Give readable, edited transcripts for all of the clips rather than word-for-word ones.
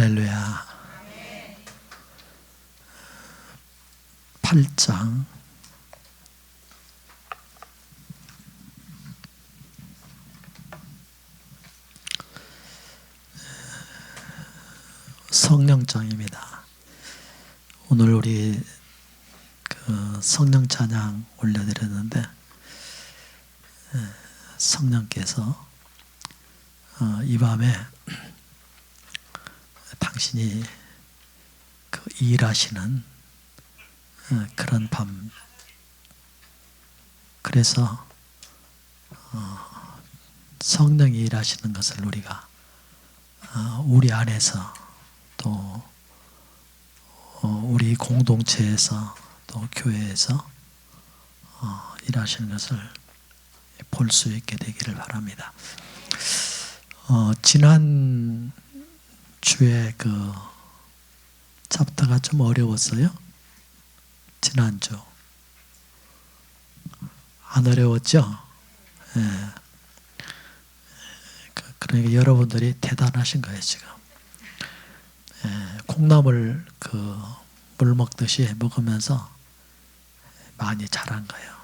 할렐루야. 8장 성령장입니다. 오늘 우리 성령 찬양 올려드렸는데 성령께서 이 밤에 당신이 일하시는 그런 밤, 그래서 성령이 일하시는 것을 우리가 우리 안에서 또 우리 공동체에서 또 교회에서 일하시는 것을 볼 수 있게 되기를 바랍니다. 지난 주에 챕터가 좀 어려웠어요. 지난주 안 어려웠죠? 예. 그러니까 여러분들이 대단하신 거예요. 지금 콩나물 물 먹듯이 먹으면서 많이 자란 거예요.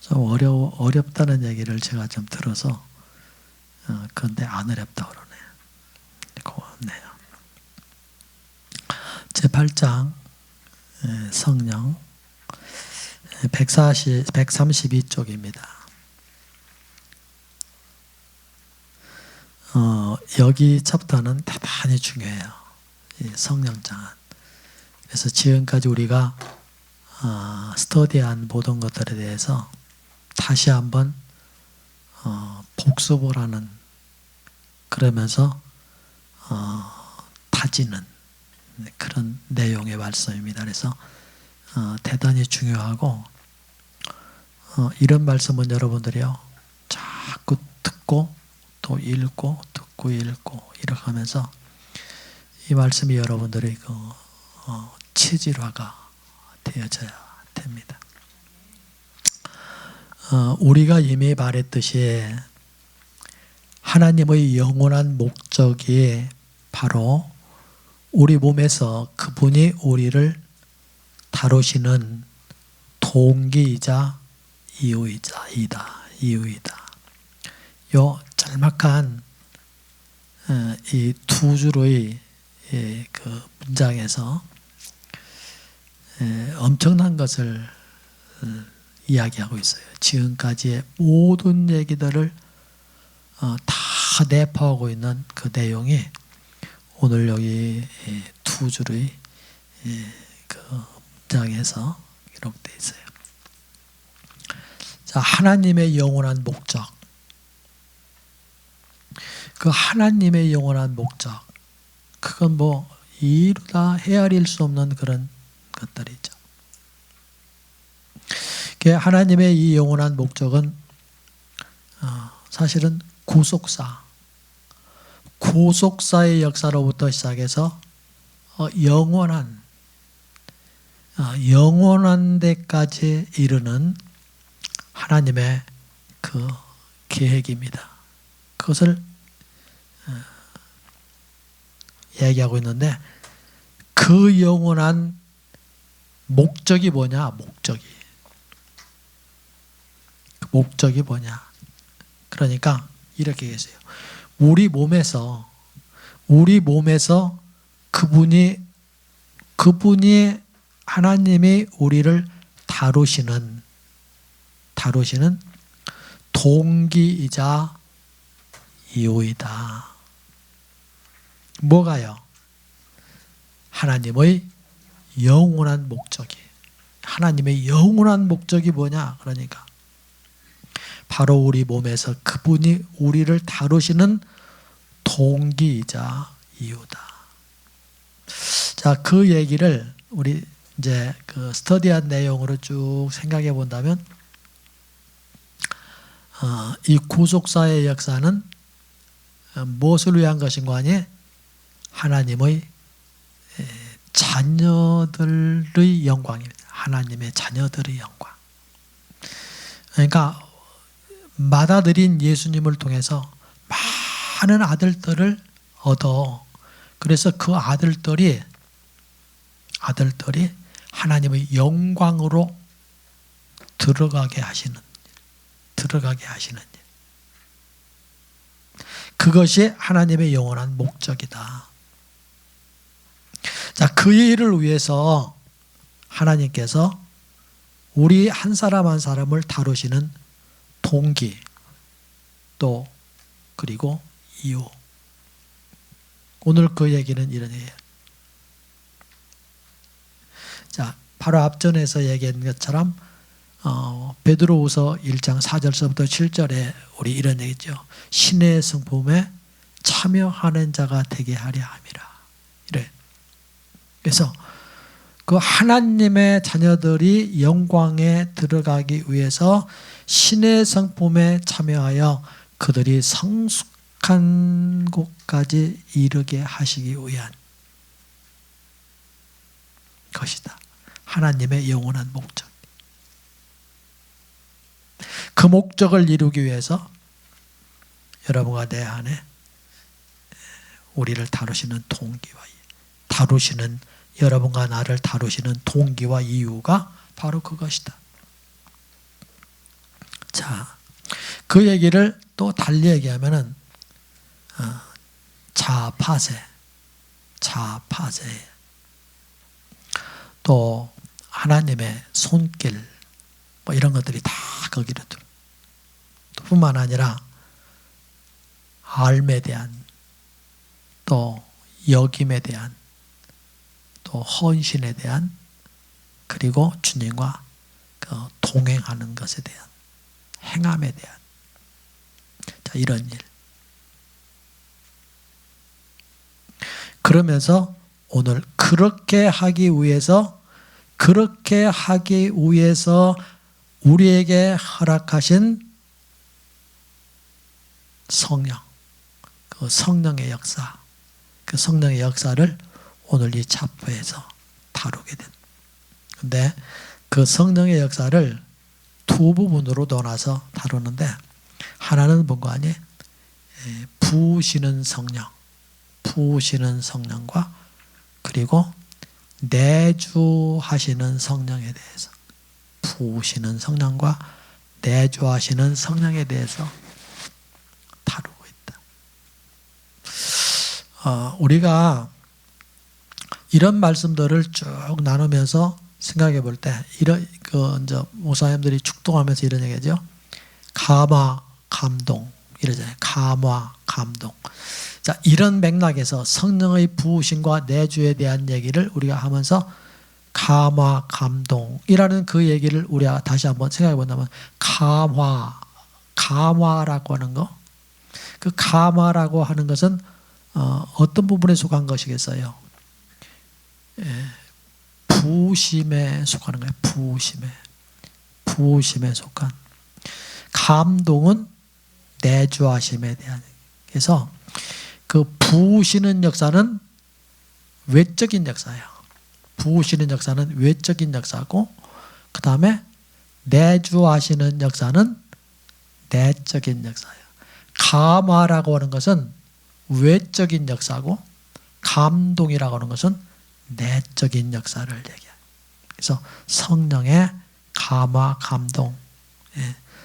좀 어렵다는 얘기를 제가 좀 들어서 그런데 안 어렵다 그러네요. 고맙네요. 제8장 성령 132쪽입니다. 여기 챕터는 대단히 중요해요. 이 성령장은. 그래서 지금까지 우리가 스터디한 모든 것들에 대해서 다시 한번 복습을 하는, 그러면서 다지는 그런 내용의 말씀입니다. 그래서 대단히 중요하고, 이런 말씀은 여러분들이요 자꾸 듣고 또 읽고 듣고 읽고 이렇게 하면서 이 말씀이 여러분들의 체질화가 되어져야 됩니다. 우리가 이미 말했듯이 하나님의 영원한 목적이 바로 우리 몸에서 그분이 우리를 다루시는 동기이자 이유이다. 요 짤막한 이 두 줄의 문장에서 엄청난 것을 이야기하고 있어요. 지금까지의 모든 얘기들을 다 내포하고 있는 그 내용이 오늘 여기 두 줄의 문장에서 기록되어 있어요. 자, 하나님의 영원한 목적. 그 하나님의 영원한 목적, 그건 이루다 헤아릴 수 없는 그런 것들이죠. 하나님의 이 영원한 목적은 사실은 구속사의 역사로부터 시작해서 영원한 데까지 이르는 하나님의 그 계획입니다. 그것을 얘기하고 있는데, 그 영원한 목적이 뭐냐? 목적이 뭐냐? 그러니까 이렇게 계세요. 우리 몸에서 그분이 하나님이 우리를 다루시는 동기이자 이유이다. 뭐가요? 하나님의 영원한 목적이. 하나님의 영원한 목적이 뭐냐? 그러니까 바로 우리 몸에서 그분이 우리를 다루시는 동기이자 이유다. 자, 그 얘기를 우리 이제 스터디한 내용으로 쭉 생각해 본다면, 이 구속사의 역사는 무엇을 위한 것인가 하니 하나님의 자녀들의 영광입니다. 하나님의 자녀들의 영광. 그러니까 맏아들인 예수님을 통해서 많은 아들들을 얻어 그래서 그 아들들이 하나님의 영광으로 들어가게 하시는 일. 그것이 하나님의 영원한 목적이다. 자, 그 일을 위해서 하나님께서 우리 한 사람 한 사람을 다루시는 동기, 또 그리고 이유. 오늘 그 얘기는 이런 얘기예요. 자, 바로 앞전에서 얘기한 것처럼 베드로후서 1장 4절서부터 7절에 우리 이런 얘기죠. 신의 성품에 참여하는 자가 되게 하려 함이라. 이래. 그래서 그 하나님의 자녀들이 영광에 들어가기 위해서 신의 성품에 참여하여 그들이 성숙한 곳까지 이르게 하시기 위한 것이다. 하나님의 영원한 목적. 그 목적을 이루기 위해서 여러분과 내 안에 우리를 다루시는 여러분과 나를 다루시는 동기와 이유가 바로 그것이다. 자, 그 얘기를 또 달리 얘기하면은 자파세, 또 하나님의 손길, 뭐 이런 것들이 다 거기로 들어. 뿐만 아니라 알에 대한, 또 여김에 대한, 또 헌신에 대한, 그리고 주님과 동행하는 것에 대한, 행함에 대한, 자, 이런 일. 그러면서 오늘 그렇게 하기 위해서 우리에게 허락하신 성령, 그 성령의 역사, 그 성령의 역사를 오늘 이 차포에서 다루게 된. 근데 그 성령의 역사를 두 부분으로 나눠서 다루는데, 하나는 뭔가 아니? 부으시는 성령과 그리고 내주하시는 성령에 대해서, 부으시는 성령과 내주하시는 성령에 대해서 다루고 있다. 우리가 이런 말씀들을 쭉 나누면서 생각해 볼 때, 이제 목사님들이 축동하면서 이런 얘기죠. 감화, 감동 이러잖아요. 감화, 감동. 자, 이런 맥락에서 성령의 부으심과 내주에 대한 얘기를 우리가 하면서 감화, 감동이라는 그 얘기를 우리가 다시 한번 생각해 본다면, 감화라고 하는 거, 그 감화라고 하는 것은 어떤 부분에 속한 것이겠어요? 부으심에 속하는 거예요. 부으심에 속한. 감동은 내주하심에 대한. 그래서 그 부으시는 역사는 외적인 역사예요. 부으시는 역사는 외적인 역사고, 그 다음에 내주하시는 역사는 내적인 역사예요. 감화라고 하는 것은 외적인 역사고, 감동이라고 하는 것은 내적인 역사를 얘기해요. 그래서 성령의 감화, 감동,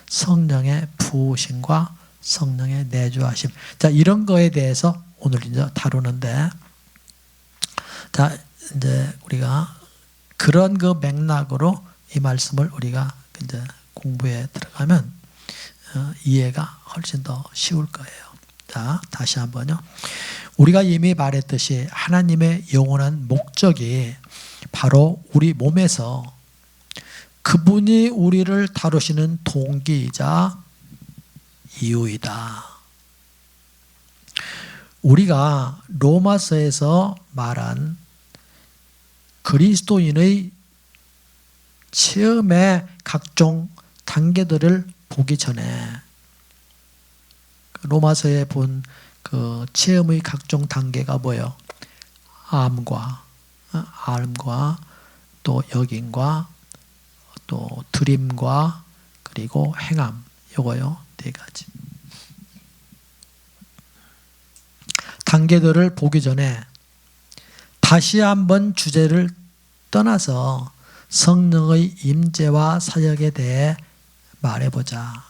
성령의 부으심과 성령의 내주하심. 자, 이런 거에 대해서 오늘 이제 다루는데, 자, 이제 우리가 그런 그 맥락으로 이 말씀을 우리가 이제 공부에 들어가면 이해가 훨씬 더 쉬울 거예요. 자, 다시 한번요. 우리가 이미 말했듯이 하나님의 영원한 목적이 바로 우리 몸에서 그분이 우리를 다루시는 동기이자 이유이다. 우리가 로마서에서 말한 그리스도인의 체험의 각종 단계들을 보기 전에, 로마서에 본 그 체험의 각종 단계가 뭐예요? 암과 또 여김과 또 드림과 그리고 행함, 요거요, 네 가지. 단계들을 보기 전에 다시 한번 주제를 떠나서 성령의 임재와 사역에 대해 말해보자.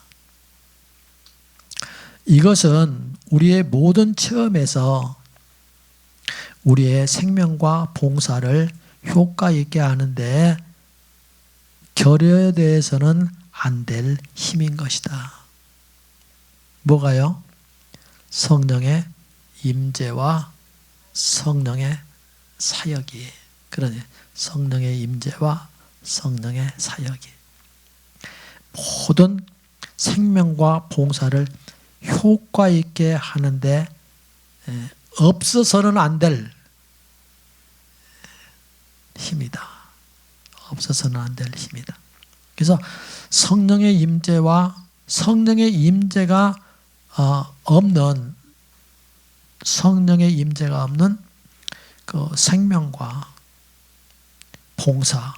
이것은 우리의 모든 체험에서 우리의 생명과 봉사를 효과 있게 하는데 결여되어서는 안 될 힘인 것이다. 뭐가요? 성령의 임재와 성령의 사역이. 그러니 성령의 임재와 성령의 사역이 모든 생명과 봉사를 효과 있게 하는데 없어서는 안 될 힘이다. 없어서는 안 될 힘이다. 그래서 성령의 임재와 성령의 임재가 없는 그 생명과 봉사,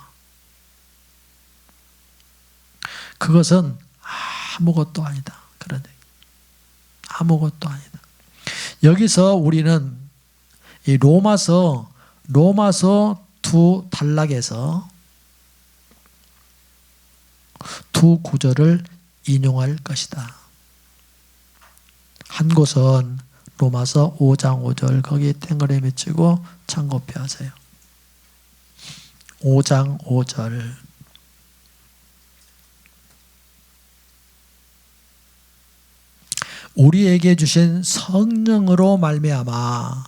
그것은 아무것도 아니다. 그런 얘기. 아무것도 아니다. 여기서 우리는 이 로마서 두 단락에서 두 구절을 인용할 것이다. 한 곳은 로마서 5장 5절, 거기에 땡그레미 치고 참고표 하세요. 5장 5절. 우리에게 주신 성령으로 말미암아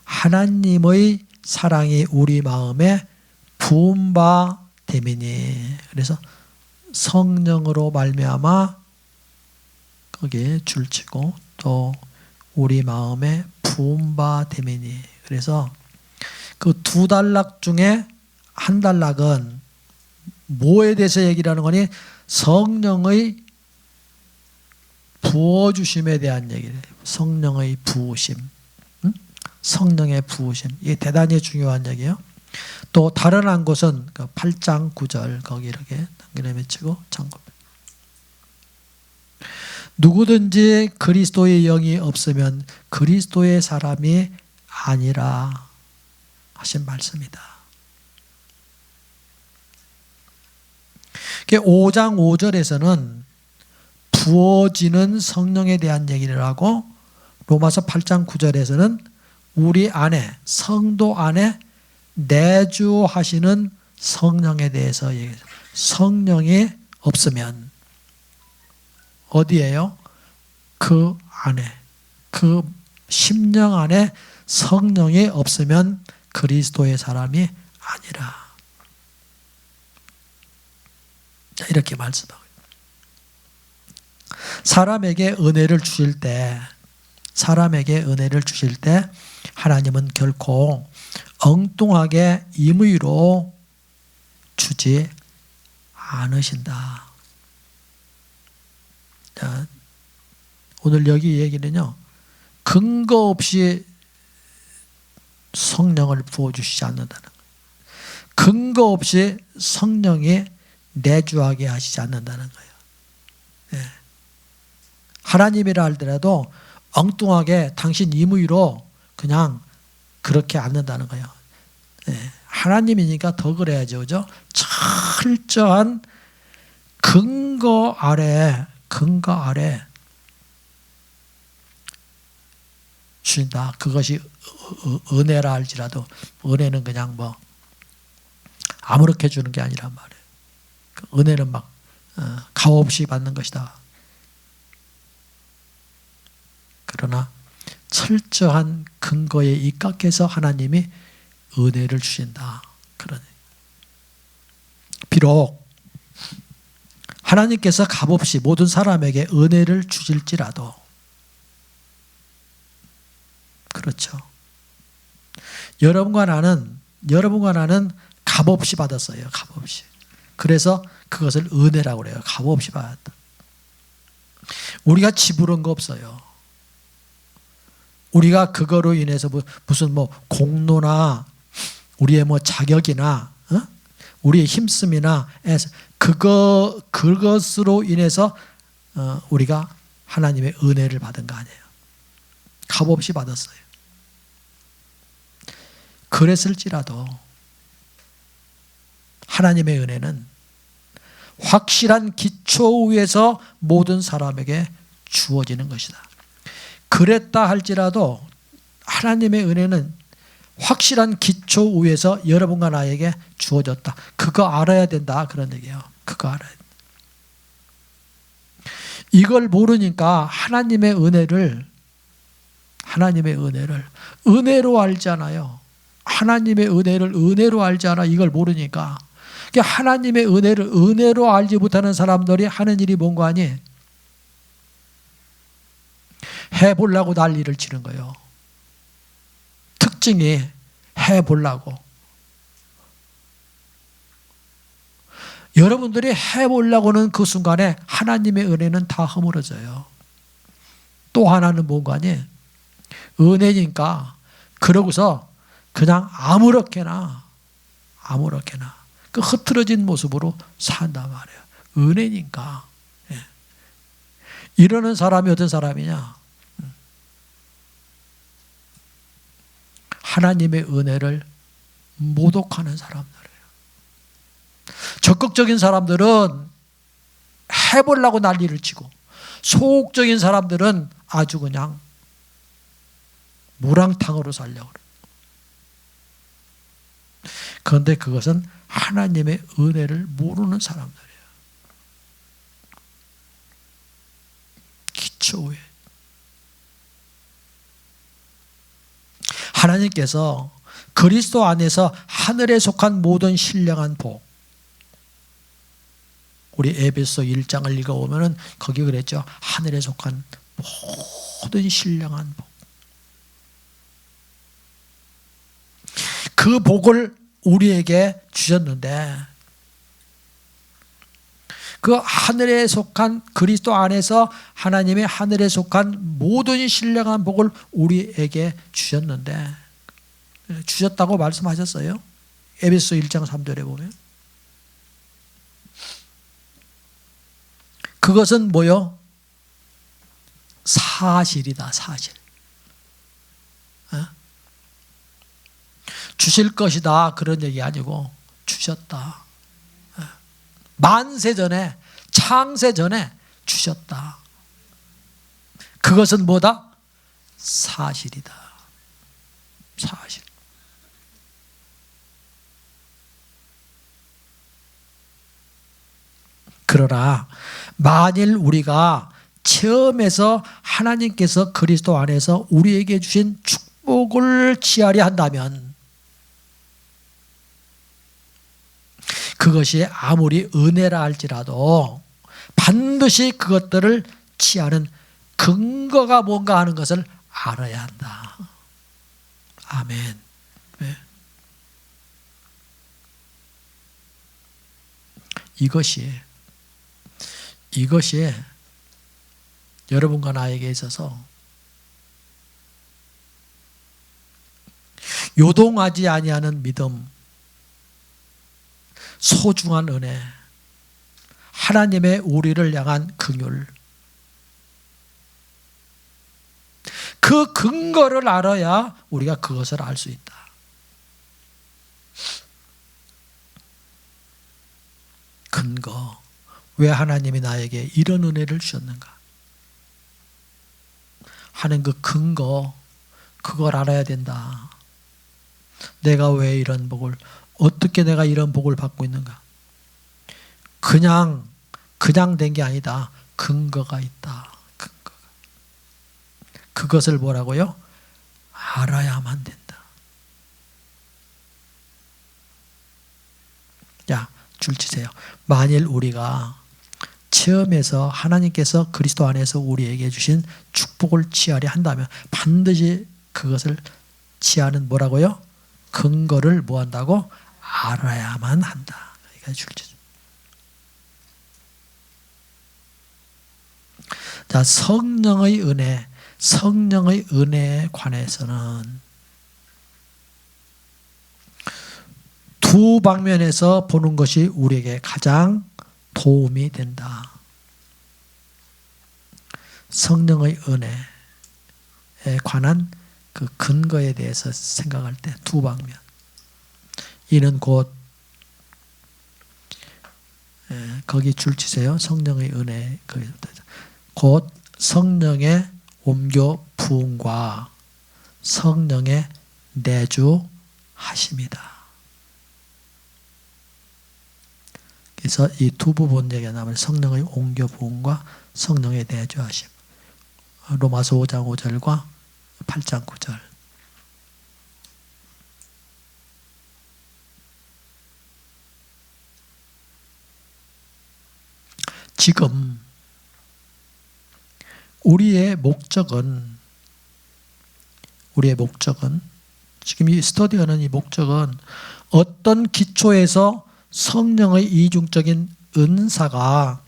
하나님의 사랑이 우리 마음에 부은 바 됨이니. 그래서 성령으로 말미암아 거기에 줄치고 또 우리 마음에 부은 바 됨이니. 그래서 그 두 단락 중에 한 단락은 뭐에 대해서 얘기를 하는 거니? 성령의 부어주심에 대한 얘기를 해요. 성령의 부으심. 성령의 부으심. 이게 대단히 중요한 얘기예요. 또 다른 한 곳은 8장 9절 거기 이렇게 당겨내 맺히고 참고. 누구든지 그리스도의 영이 없으면 그리스도의 사람이 아니라 하신 말씀이다. 5장 5절에서는 부어지는 성령에 대한 얘기를 하고 로마서 8장 9절에서는 우리 안에 성도 안에 내주하시는 성령에 대해서 얘기해요. 성령이 없으면 어디에요? 그 안에, 그 심령 안에 성령이 없으면 그리스도의 사람이 아니라. 이렇게 말씀하고 사람에게 은혜를 주실 때 하나님은 결코 엉뚱하게 임의로 주지 않으신다. 자, 오늘 여기 얘기는요, 근거 없이 성령을 부어주시지 않는다는 거예요. 근거 없이 성령이 내주하게 하시지 않는다는 거예요. 네. 하나님이라 할지라도 엉뚱하게 당신 임의로 그냥 그렇게 않는다는 거예요. 네. 하나님이니까 더 그래야죠. 그죠? 철저한 근거 아래 주신다. 그것이 은혜라 할지라도 은혜는 그냥 뭐 아무렇게 주는 게 아니란 말이에요. 은혜는 막 값없이 받는 것이다. 그러나 철저한 근거에 입각해서 하나님이 은혜를 주신다. 그러네. 비록 하나님께서 값없이 모든 사람에게 은혜를 주실지라도, 그렇죠. 여러분과 나는 값없이 받았어요. 값없이. 그래서 그것을 은혜라고 그래요. 값없이 받았다. 우리가 지불한 거 없어요. 우리가 그거로 인해서 무슨 공로나 우리의 자격이나 우리의 힘씀이나 그것으로 인해서 우리가 하나님의 은혜를 받은 거 아니에요. 값없이 받았어요. 그랬을지라도 하나님의 은혜는 확실한 기초 위에서 모든 사람에게 주어지는 것이다. 그랬다 할지라도 하나님의 은혜는 확실한 기초 위에서 여러분과 나에게 주어졌다. 그거 알아야 된다. 그런 얘기예요. 그거 알아야 된다. 이걸 모르니까 하나님의 은혜를 은혜로 알잖아요. 하나님의 은혜를 은혜로 알잖아. 이걸 모르니까. 하나님의 은혜를 은혜로 알지 못하는 사람들이 하는 일이 뭔가 하니? 해보려고 난리를 치는 거예요. 특징이 해보려고. 여러분들이 해보려고는 그 순간에 하나님의 은혜는 다 허물어져요. 또 하나는 뭔가 하니? 은혜니까 그러고서 그냥 아무렇게나 그 흐트러진 모습으로 산단 말이에요. 은혜니까. 이러는 사람이 어떤 사람이냐? 하나님의 은혜를 모독하는 사람들이에요. 적극적인 사람들은 해보려고 난리를 치고, 소극적인 사람들은 아주 그냥 무랑탕으로 살려고 그래요. 그런데 그것은 하나님의 은혜를 모르는 사람들이에요. 기초에 하나님께서 그리스도 안에서 하늘에 속한 모든 신령한 복, 우리 에베소 1장을 읽어보면 거기 그랬죠. 하늘에 속한 모든 신령한 복. 그 복을 우리에게 주셨는데, 그 하늘에 속한 그리스도 안에서 하나님의 하늘에 속한 모든 신령한 복을 우리에게 주셨는데, 주셨다고 말씀하셨어요. 에베소 1장 3절에 보면. 그것은 뭐요? 사실이다. 사실. 주실 것이다 그런 얘기 아니고 주셨다. 만세 전에, 창세 전에 주셨다. 그것은 뭐다? 사실이다. 사실. 그러나 만일 우리가 처음에서 하나님께서 그리스도 안에서 우리에게 주신 축복을 취하려 한다면, 그것이 아무리 은혜라 할지라도 반드시 그것들을 취하는 근거가 뭔가 하는 것을 알아야 한다. 아멘. 네. 이것이 여러분과 나에게 있어서 요동하지 아니하는 믿음, 소중한 은혜, 하나님의 우리를 향한 긍휼, 그 근거를 알아야 우리가 그것을 알 수 있다. 근거. 왜 하나님이 나에게 이런 은혜를 주셨는가 하는 그 근거, 그걸 알아야 된다. 내가 왜 이런 복을, 어떻게 내가 이런 복을 받고 있는가? 그냥 된 게 아니다. 근거가 있다. 근거가. 그것을 뭐라고요? 알아야만 된다. 야, 줄 치세요. 만일 우리가 처음에서 하나님께서 그리스도 안에서 우리에게 주신 축복을 취하려 한다면 반드시 그것을 취하는 뭐라고요? 근거를 뭐 한다고? 알아야만 한다. 이게 줄지죠. 자, 성령의 은혜에 관해서는 두 방면에서 보는 것이 우리에게 가장 도움이 된다. 성령의 은혜에 관한 그 근거에 대해서 생각할 때 두 방면. 이는 곧 거기 줄치세요. 성령의 은혜 곧 성령의 옮겨 부음과 성령의 내주하심이다. 그래서 이 두 부분 얘기가 나오면 성령의 옮겨 부음과 성령의 내주하심. 로마서 5장 5절과 8장 9절. 지금 우리의 목적은 지금 이 스터디가 하는 이 목적은 어떤 기초에서 성령의 이중적인 은사가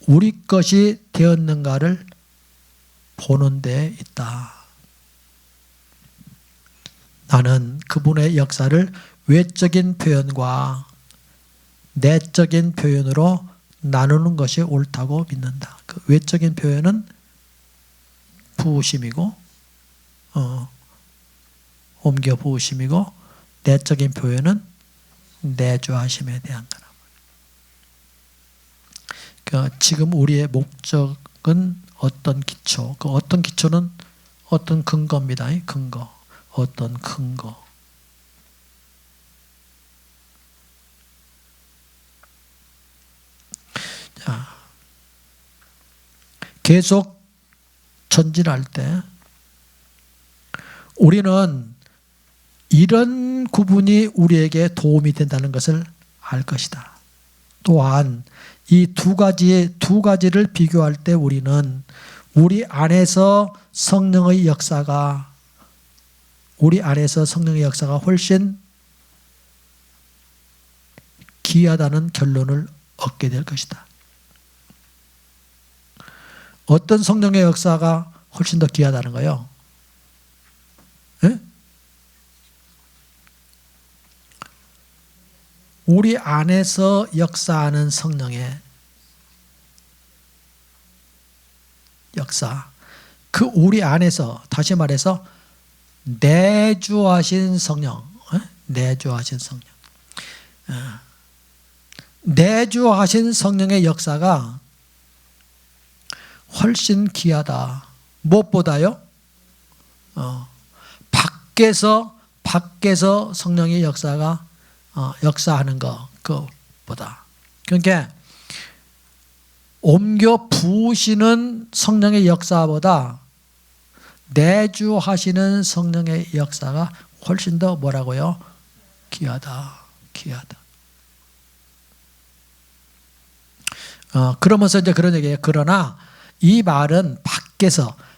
우리 것이 되었는가를 보는 데 있다. 나는 그분의 역사를 외적인 표현과 내적인 표현으로 나누는 것이 옳다고 믿는다. 그 외적인 표현은 부으심이고 옮겨 부으심이고 내적인 표현은 내주하심에 대한 거라. 그러니까 지금 우리의 목적은 어떤 기초, 그 어떤 기초는 어떤 근거입니다. 근거, 어떤 근거. 자, 계속 전진할 때 우리는 이런 구분이 우리에게 도움이 된다는 것을 알 것이다. 또한 이 두 가지를 비교할 때 우리는 우리 안에서 성령의 역사가 훨씬 귀하다는 결론을 얻게 될 것이다. 어떤 성령의 역사가 훨씬 더 귀하다는 거예요? 네? 우리 안에서 역사하는 성령의 역사, 그 우리 안에서 다시 말해서 내주하신 성령, 내주하신 성령, 내주하신 성령의 역사가 훨씬 귀하다. 무엇보다요? 밖에서 성령의 역사가 역사하는 그것보다. 그러니까 옮겨 부으시는 성령의 역사보다 내주하시는 성령의 역사가 훨씬 더 뭐라고요? 귀하다. 그러면서 이제 그런 얘기예요. 그러나 이 말은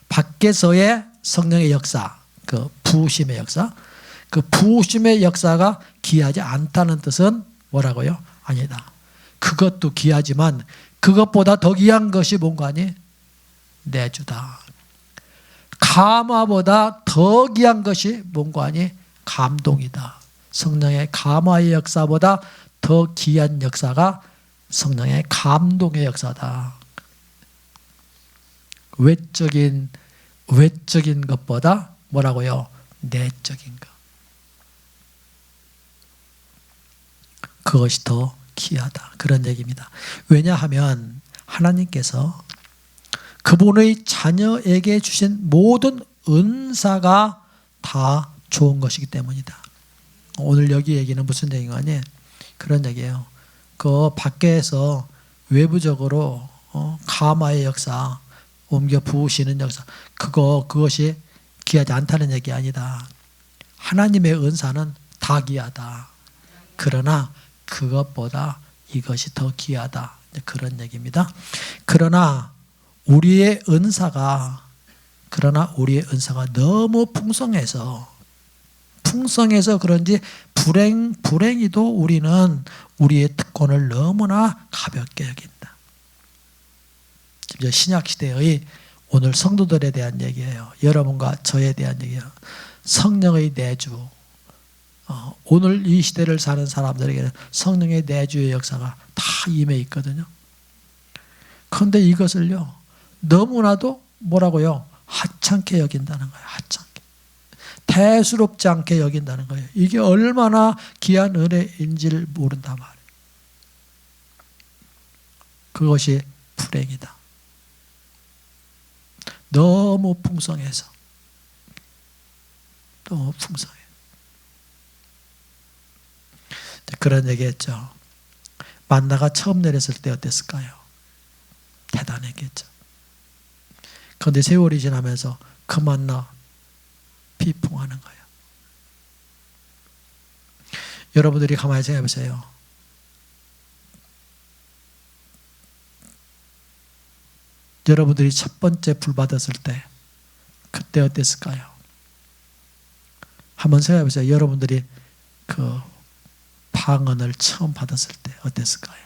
밖에서의 성령의 역사, 그 부으심의 역사, 그 부으심의 역사가 귀하지 않다는 뜻은 뭐라고요? 아니다. 그것도 귀하지만 그것보다 더 귀한 것이 뭔가 아니? 내주다. 감화보다 더 귀한 것이 뭔가 아니? 감동이다. 성령의 감화의 역사보다 더 귀한 역사가 성령의 감동의 역사다. 외적인 것보다 뭐라고요? 내적인 것. 그것이 더 귀하다. 그런 얘기입니다. 왜냐하면 하나님께서 그분의 자녀에게 주신 모든 은사가 다 좋은 것이기 때문이다. 오늘 여기 얘기는 무슨 얘기가 아니에요? 그런 얘기예요. 그 밖에서 외부적으로 감화의 역사, 옮겨 부으시는 역사, 그것이 귀하지 않다는 얘기 아니다. 하나님의 은사는 다 귀하다. 그러나 그것보다 이것이 더 귀하다. 그런 얘기입니다. 그러나 우리의 은사가 너무 풍성해서 그런지 불행히도 우리는 우리의 특권을 너무나 가볍게 여긴다. 신약시대의 오늘 성도들에 대한 얘기예요. 여러분과 저에 대한 얘기예요. 성령의 내주. 오늘 이 시대를 사는 사람들에게는 성령의 내주의 역사가 다 임해 있거든요. 그런데 이것을요, 너무나도 뭐라고요? 하찮게 여긴다는 거예요. 하찮게. 대수롭지 않게 여긴다는 거예요. 이게 얼마나 귀한 은혜인지를 모른단 말이에요. 그것이 불행이다. 너무 풍성해서. 너무 풍성해. 그런 얘기했죠. 만나가 처음 내렸을 때 어땠을까요? 대단했겠죠. 그런데 세월이 지나면서 그 만나 비풍하는 거예요. 여러분들이 가만히 생각해 보세요. 여러분들이 첫 번째 불 받았을 때 그때 어땠을까요? 한번 생각해 보세요. 여러분들이 그 방언을 처음 받았을 때 어땠을까요?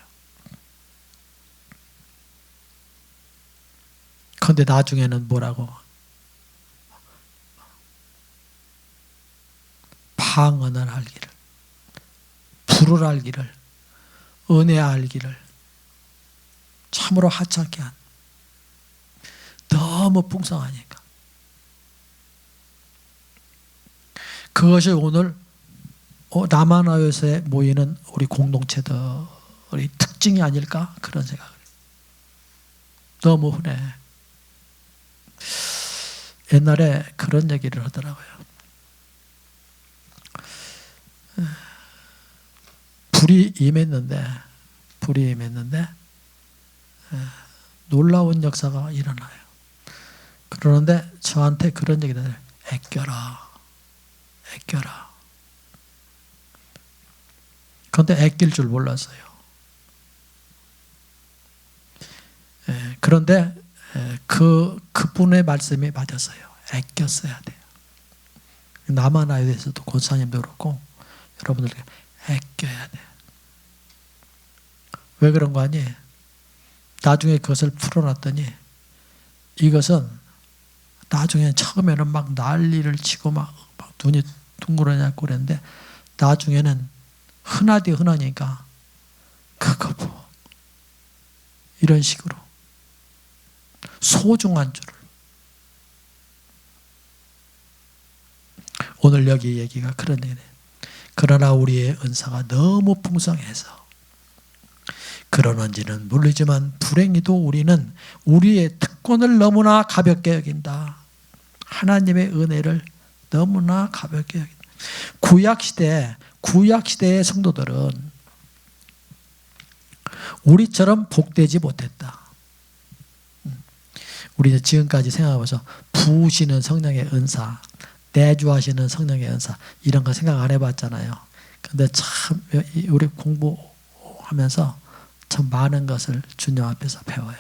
그런데 나중에는 뭐라고? 방언을 알기를, 불을 알기를, 은혜 알기를 참으로 하찮게 한, 너무 풍성하니까. 그것이 오늘 남한아요에 모이는 우리 공동체들의 특징이 아닐까? 그런 생각을 해요. 너무 흔해. 옛날에 그런 얘기를 하더라고요. 불이 임했는데 놀라운 역사가 일어나요. 그러는데 저한테 그런 얘기를 해요. 애껴라. 그런데 애낄 줄 몰랐어요. 그런데 그분의 말씀이 맞았어요. 애꼈어야 돼요. 남한아이에서도 권사님도 그렇고 여러분들 애껴야 돼요. 왜 그런 거 아니? 나중에 그것을 풀어놨더니 이것은 나중에 처음에는 막 난리를 치고 막 눈이 둥그러냐고 그랬는데 나중에는 흔하니까 그거 뭐 이런 식으로 소중한 줄을. 오늘 여기 얘기가 그런 얘기네요. 그러나 우리의 은사가 너무 풍성해서 그러는지는 모르지만 불행히도 우리는 우리의 특권을 너무나 가볍게 여긴다. 하나님의 은혜를 너무나 가볍게 여긴다. 구약시대의 성도들은 우리처럼 복되지 못했다. 우리는 지금까지 생각해보면서 부으시는 성령의 은사, 내주하시는 성령의 은사 이런 거 생각 안 해봤잖아요. 근데 참 우리 공부하면서 참 많은 것을 주님 앞에서 배워요.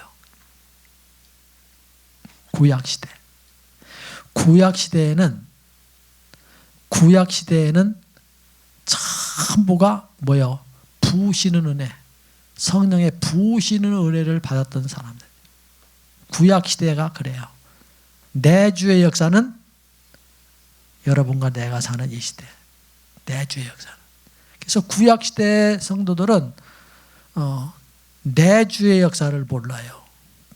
구약시대에는 전부가 뭐예요? 부으시는 은혜, 성령의 부으시는 은혜를 받았던 사람들. 구약시대가 그래요. 내주의 역사는 여러분과 내가 사는 이 시대. 내주의 역사는. 그래서 구약시대 성도들은 내주의 역사를 몰라요.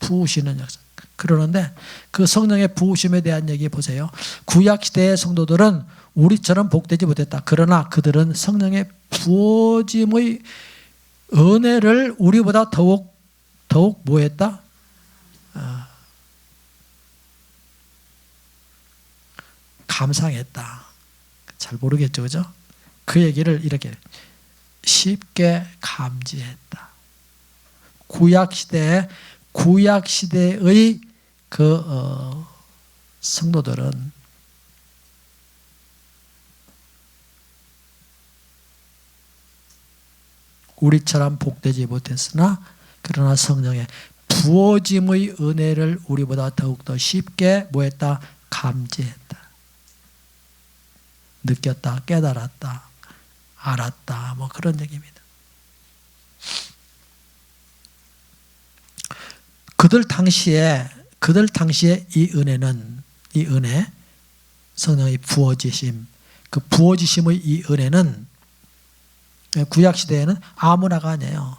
부으시는 역사. 그러는데 그 성령의 부으심에 대한 얘기 보세요. 구약시대의 성도들은 우리처럼 복되지 못했다. 그러나 그들은 성령의 부어짐의 은혜를 우리보다 더욱 뭐했다? 감상했다. 잘 모르겠죠, 그죠? 그 얘기를 이렇게 쉽게 감지했다. 구약시대의 그 성도들은 우리처럼 복되지 못했으나 그러나 성령의 부어짐의 은혜를 우리보다 더욱더 쉽게 뭐했다? 감지했다. 느꼈다, 깨달았다, 알았다, 뭐 그런 얘기입니다. 그들 당시에 이 은혜, 성령의 부어지심, 그 부어지심의 이 은혜는 구약시대에는 아무나가 아니에요.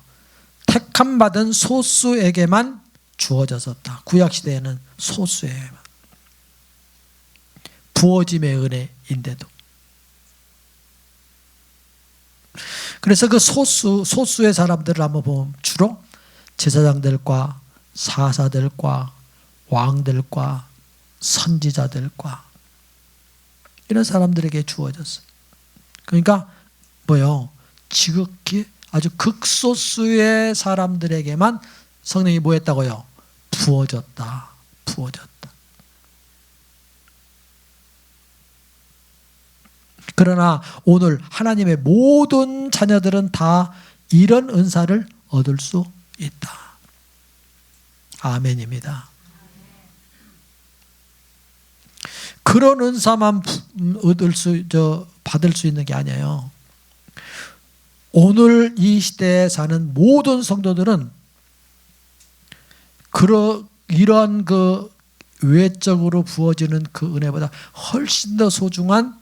택함 받은 소수에게만 주어졌었다. 구약시대에는 소수에게만. 부어짐의 은혜인데도. 그래서 그 소수의 사람들을 한번 보면 주로 제사장들과 사사들과 왕들과 선지자들과 이런 사람들에게 주어졌어요. 그러니까 뭐요? 지극히 아주 극소수의 사람들에게만 성령이 뭐 했다고요? 부어졌다. 그러나 오늘 하나님의 모든 자녀들은 다 이런 은사를 얻을 수 있다. 아멘입니다. 그런 은사만 받을 수 있는 게 아니에요. 오늘 이 시대에 사는 모든 성도들은 이러한 그 외적으로 부어지는 그 은혜보다 훨씬 더 소중한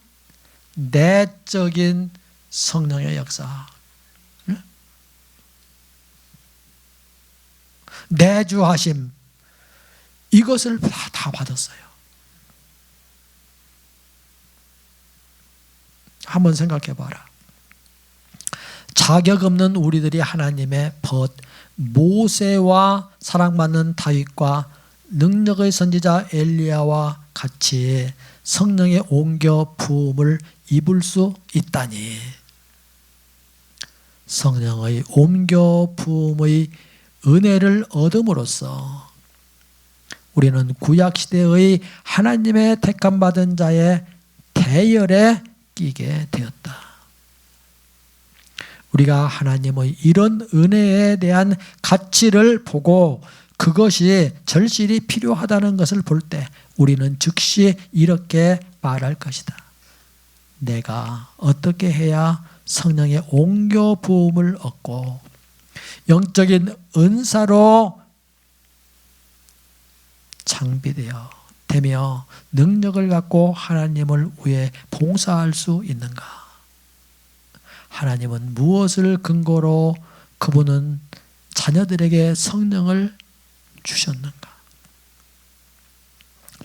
내적인 성령의 역사, 내주하심, 이것을 다 받았어요. 한번 생각해 봐라. 자격 없는 우리들이 하나님의 모세와 사랑받는 다윗과 능력의 선지자 엘리야와 같이 성령의 옮겨 부음을 입을 수 있다니, 성령의 옮겨 부음의 은혜를 얻음으로써 우리는 구약시대의 하나님의 택함받은 자의 대열에 끼게 되었다. 우리가 하나님의 이런 은혜에 대한 가치를 보고 그것이 절실히 필요하다는 것을 볼 때 우리는 즉시 이렇게 말할 것이다. 내가 어떻게 해야 성령의 옮겨 부음을 얻고 영적인 은사로 장비되어 되며 능력을 갖고 하나님을 위해 봉사할 수 있는가? 하나님은 무엇을 근거로 그분은 자녀들에게 성령을 주셨는가?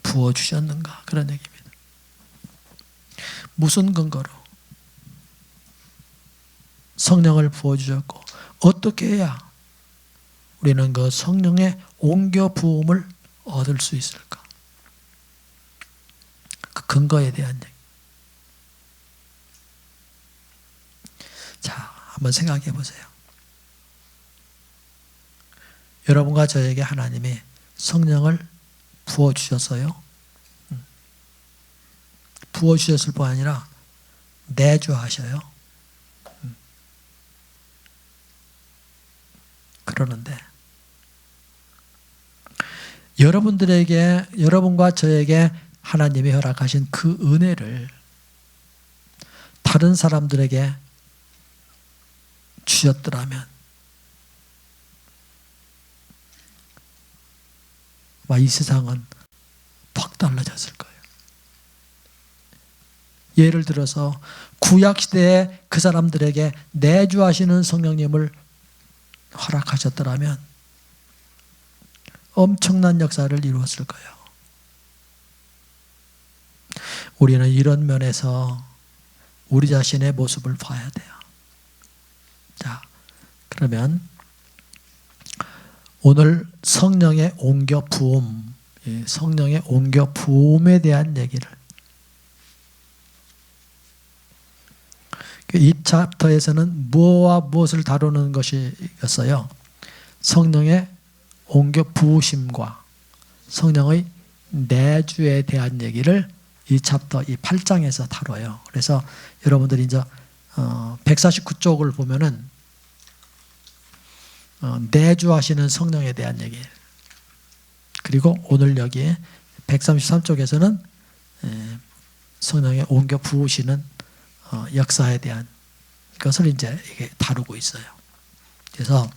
부어주셨는가? 그런 얘기입니다. 무슨 근거로 성령을 부어주셨고 어떻게 해야 우리는 그 성령의 옮겨 부음을 얻을 수 있을까? 그 근거에 대한 얘기. 자, 한번 생각해 보세요. 여러분과 저에게 하나님이 성령을 부어주셨어요. 부어주셨을 뿐 아니라 내주하셔요. 그러는데 여러분과 저에게 하나님이 허락하신 그 은혜를 다른 사람들에게 주셨더라면 이 세상은 퍽 달라졌을 거예요. 예를 들어서 구약시대에 그 사람들에게 내주하시는 성령님을 허락하셨더라면 엄청난 역사를 이루었을 거예요. 우리는 이런 면에서 우리 자신의 모습을 봐야 돼요. 자, 그러면 오늘 성령의 옮겨 부음, 성령의 옮겨 부음에 대한 얘기를 이 챕터에서는 무엇과 무엇을 다루는 것이었어요? 성령의 옮겨 부으심과 성령의 내주에 대한 얘기를 이 챕터, 이 8장에서 다뤄요. 그래서 여러분들이 이제 149쪽을 보면은 내주하시는 성령에 대한 얘기. 그리고 오늘 여기 133쪽에서는 성령의 옮겨 부으시는 역사에 대한 것을 이제 이게 다루고 있어요. 그래서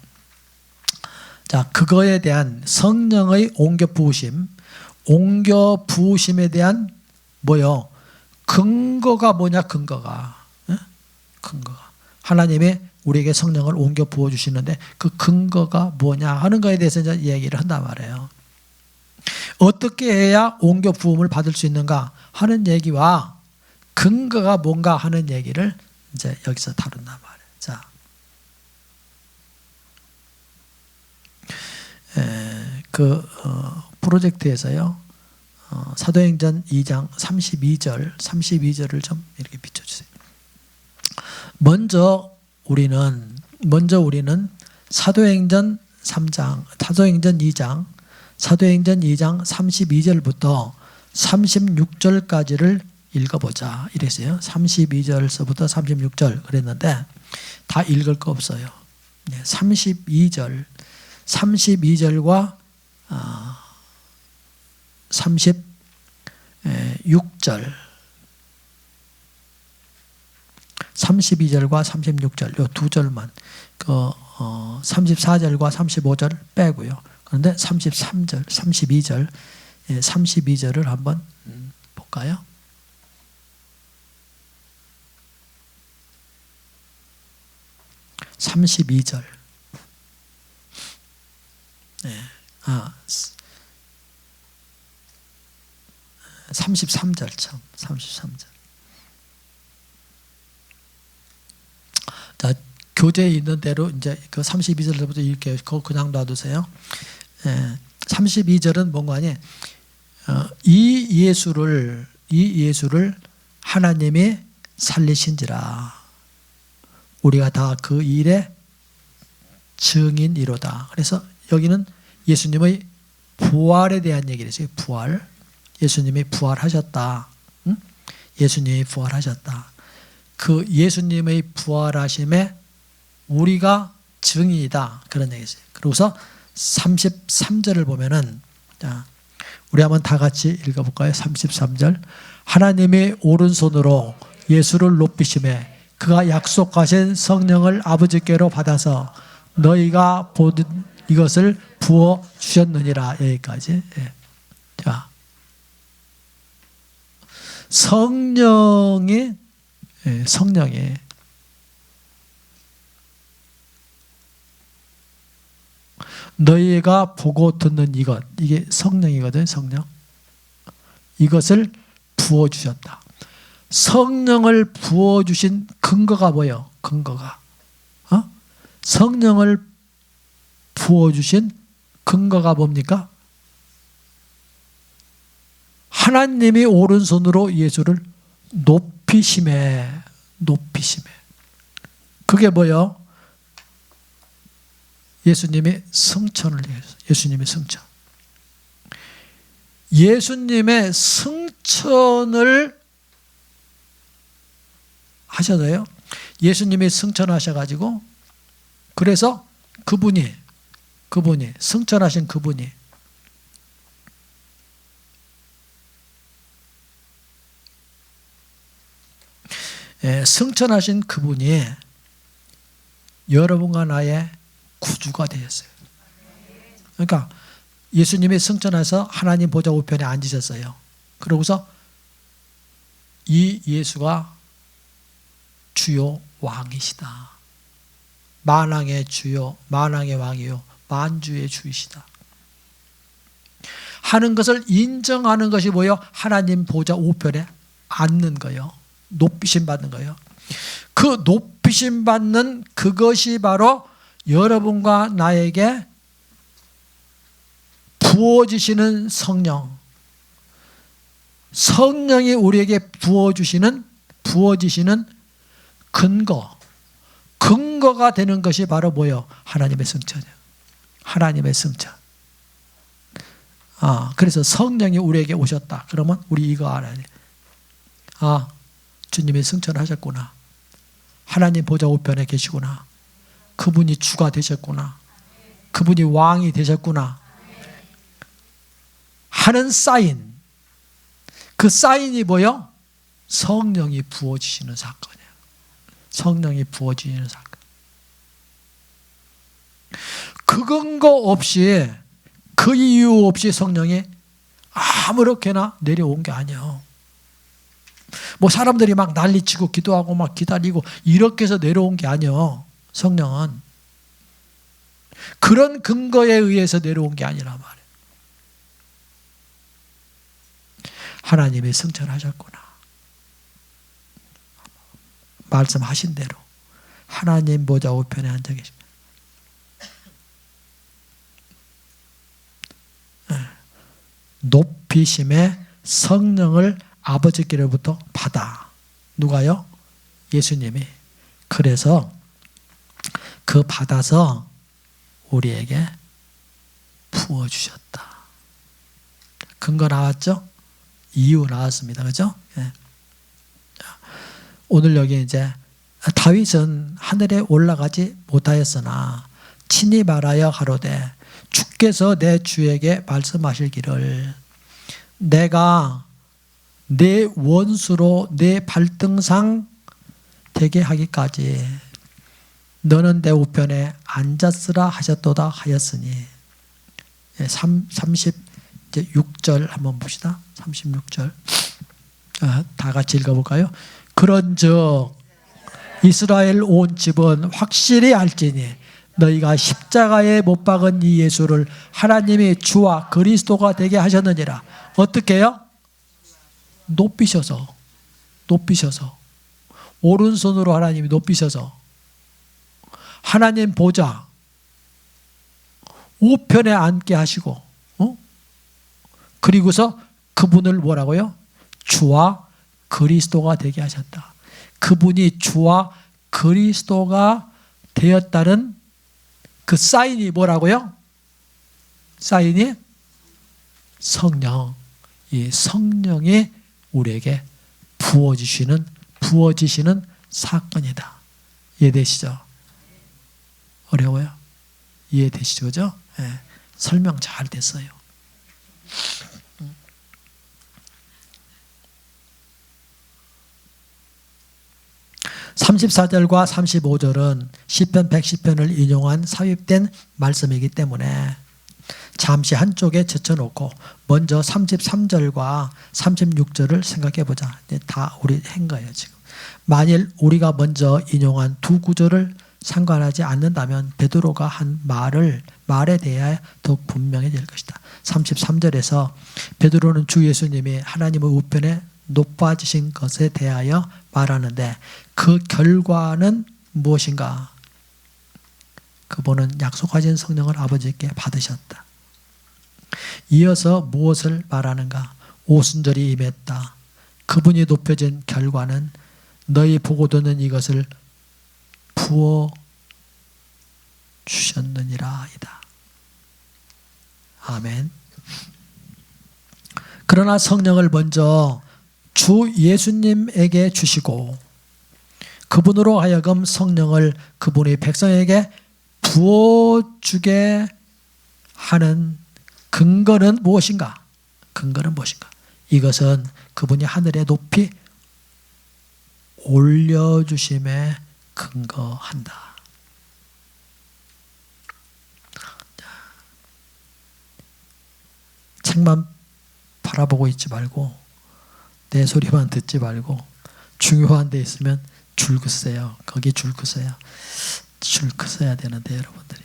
자, 그거에 대한 성령의 옮겨 부으심, 옮겨 부으심에 대한 뭐요? 근거가 뭐냐? 근거가 하나님이 우리에게 성령을 옮겨 부어주시는데 그 근거가 뭐냐 하는 거에 대해서 이제 얘기를 한단 말이에요. 어떻게 해야 옮겨 부음을 받을 수 있는가 하는 얘기와 근거가 뭔가 하는 얘기를 이제 여기서 다룬단 말이에요. 자, 프로젝트에서요, 사도행전 2장 32절을 좀 이렇게 비춰주세요. 먼저 우리는 사도행전 2장 32절부터 36절까지를 읽어보자 이랬어요. 32절서부터 36절 그랬는데 다 읽을 거 없어요. 32절과 36절 32절과 36절 요 두 절만 34절과 35절 빼고요. 그런데 33절, 32절 32절을 한번 볼까요? 네. 32절. 33절 참 33절. 자, 교재에 있는 대로 이제 그 32절부터 이렇게 그냥 놔두세요. 32절은 뭔가 아니? 이 예수를 하나님이 살리신지라 우리가 다 그 일의 증인이로다. 그래서 여기는 예수님의 부활에 대한 얘기를 했어요. 부활. 예수님이 부활하셨다. 응? 예수님이 부활하셨다. 그 예수님의 부활하심에 우리가 증인이다. 그런 얘기였어요. 그러고서 33절을 보면은, 자, 우리 한번 다 같이 읽어볼까요? 33절. 하나님이 오른손으로 예수를 높이심에 그가 약속하신 성령을 아버지께로 받아서 너희가 보는 이것을 부어 주셨느니라. 여기까지. 예. 자, 성령이 너희가 보고 듣는 이것, 이게 성령이거든. 성령. 이것을 부어주셨다. 성령을 부어주신 근거가 뭐예요? 근거가 성령을 부어주신 근거가 뭡니까? 하나님이 오른손으로 예수를 높이심에 그게 뭐예요? 예수님의 승천을 얘기했어요. 예수님의 승천을 하셔서요. 예수님이 승천하셔가지고 그래서 그분이 승천하신 그분이 승천하신 그분이 여러분과 나의 구주가 되셨어요. 그러니까 예수님이 승천해서 하나님 보좌 우편에 앉으셨어요. 그러고서 이 예수가 주요 왕이시다. 만왕의 주요, 만왕의 왕이요, 만주의 주이시다. 하는 것을 인정하는 것이 뭐예요? 하나님 보좌 우편에 앉는 거예요. 높이심 받는 거예요. 그 높이심 받는 그것이 바로 여러분과 나에게 부어지시는 성령이 우리에게 부어지시는 근거가 되는 것이 바로 뭐예요? 하나님의 승천이에요. 하나님의 승천. 그래서 성령이 우리에게 오셨다. 그러면 우리 이거 알아야 돼. 주님이 승천하셨구나. 하나님 보좌 우편에 계시구나. 그분이 주가 되셨구나. 그분이 왕이 되셨구나. 하는 사인. 그 사인이 뭐예요? 성령이 부어지시는 사건이에요. 성령이 부어지시는 사건. 그 근거 없이, 그 이유 없이 성령이 아무렇게나 내려온 게 아니에요. 뭐 사람들이 막 난리치고 기도하고 막 기다리고 이렇게 해서 내려온 게 아니에요. 성령은 그런 근거에 의해서 내려온 게 아니라 말이에요. 하나님이 승천하셨구나. 말씀하신 대로 하나님 보좌 우편에 앉아 계십니다. 높이심의 성령을 아버지께로부터 받아. 누가요? 예수님이. 그래서 그 받아서 우리에게 부어주셨다. 근거 나왔죠? 이유 나왔습니다. 그죠? 예. 오늘 여기 이제 다윗은 하늘에 올라가지 못하였으나 친히 말하여 가로되 주께서 내 주에게 말씀하실기를 내가 내 원수로 내 발등상 되게 하기까지 너는 내 우편에 앉았으라 하셨도다 하였으니 36절 한번 봅시다. 36절 다 같이 읽어볼까요? 그런즉 이스라엘 온 집은 확실히 알지니 너희가 십자가에 못 박은 이 예수를 하나님이 주와 그리스도가 되게 하셨느니라. 어떻게 해요? 높이셔서 오른손으로 하나님이 높이셔서 하나님 보좌 우편에 앉게 하시고 그리고서 그분을 뭐라고요? 주와 그리스도가 되게 하셨다. 그분이 주와 그리스도가 되었다는 그 사인이 뭐라고요? 사인이 성령. 이 성령이 우리에게 부어지시는 사건이다. 이해되시죠? 어려워요? 이해되시죠? 그죠? 네. 설명 잘 됐어요. 34절과 35절은 시편 110편을 인용한 삽입된 말씀이기 때문에 잠시 한쪽에 젖혀놓고 먼저 33절과 36절을 생각해 보자. 다 우리 한 거예요 지금. 만일 우리가 먼저 인용한 두 구절을 상관하지 않는다면 베드로가 한 말에 대해 더욱 분명해질 것이다. 33절에서 베드로는 주 예수님이 하나님의 우편에 높아지신 것에 대하여 말하는데 그 결과는 무엇인가? 그분은 약속하신 성령을 아버지께 받으셨다. 이어서 무엇을 말하는가? 오순절이 임했다. 그분이 높여진 결과는 너희 보고 듣는 이것을 부어 주셨느니라 이다. 아멘. 그러나 성령을 먼저 주 예수님에게 주시고 그분으로 하여금 성령을 그분의 백성에게 부어주게 하는 근거는 무엇인가? 이것은 그분이 하늘에 높이 올려주심에 근거한다. 책만 바라보고 있지 말고 내 소리만 듣지 말고 중요한 데 있으면 줄 긋으세요. 거기 줄 긋어야 되는데 여러분들이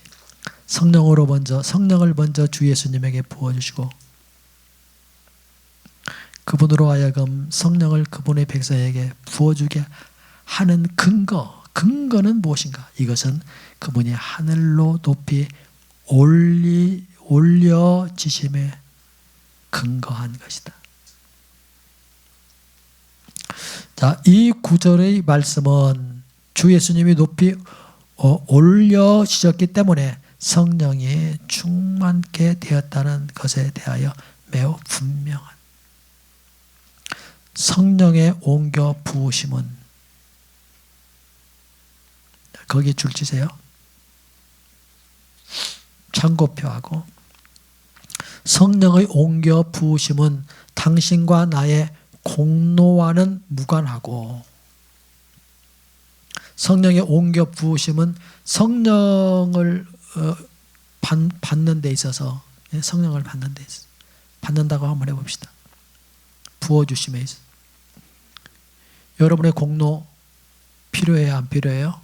성령을 먼저 주 예수님에게 부어주시고 그분으로 하여금 성령을 그분의 백성에게 부어주게 하는 근거는 무엇인가? 이것은 그분이 하늘로 높이 올려지심에 근거한 것이다. 자, 이 구절의 말씀은 주 예수님이 높이 올려지셨기 때문에 성령이 충만케 되었다는 것에 대하여 매우 분명한 성령의 옮겨 부으심은 거기 줄 치세요. 참고표하고 성령의 옮겨 부으심은 당신과 나의 공로와는 무관하고 성령의 옮겨 부으심은 성령을 받는 데 있어서 성령을 받는다고 한번 해봅시다. 부어주심에 있어. 여러분의 공로 필요해요? 안 필요해요?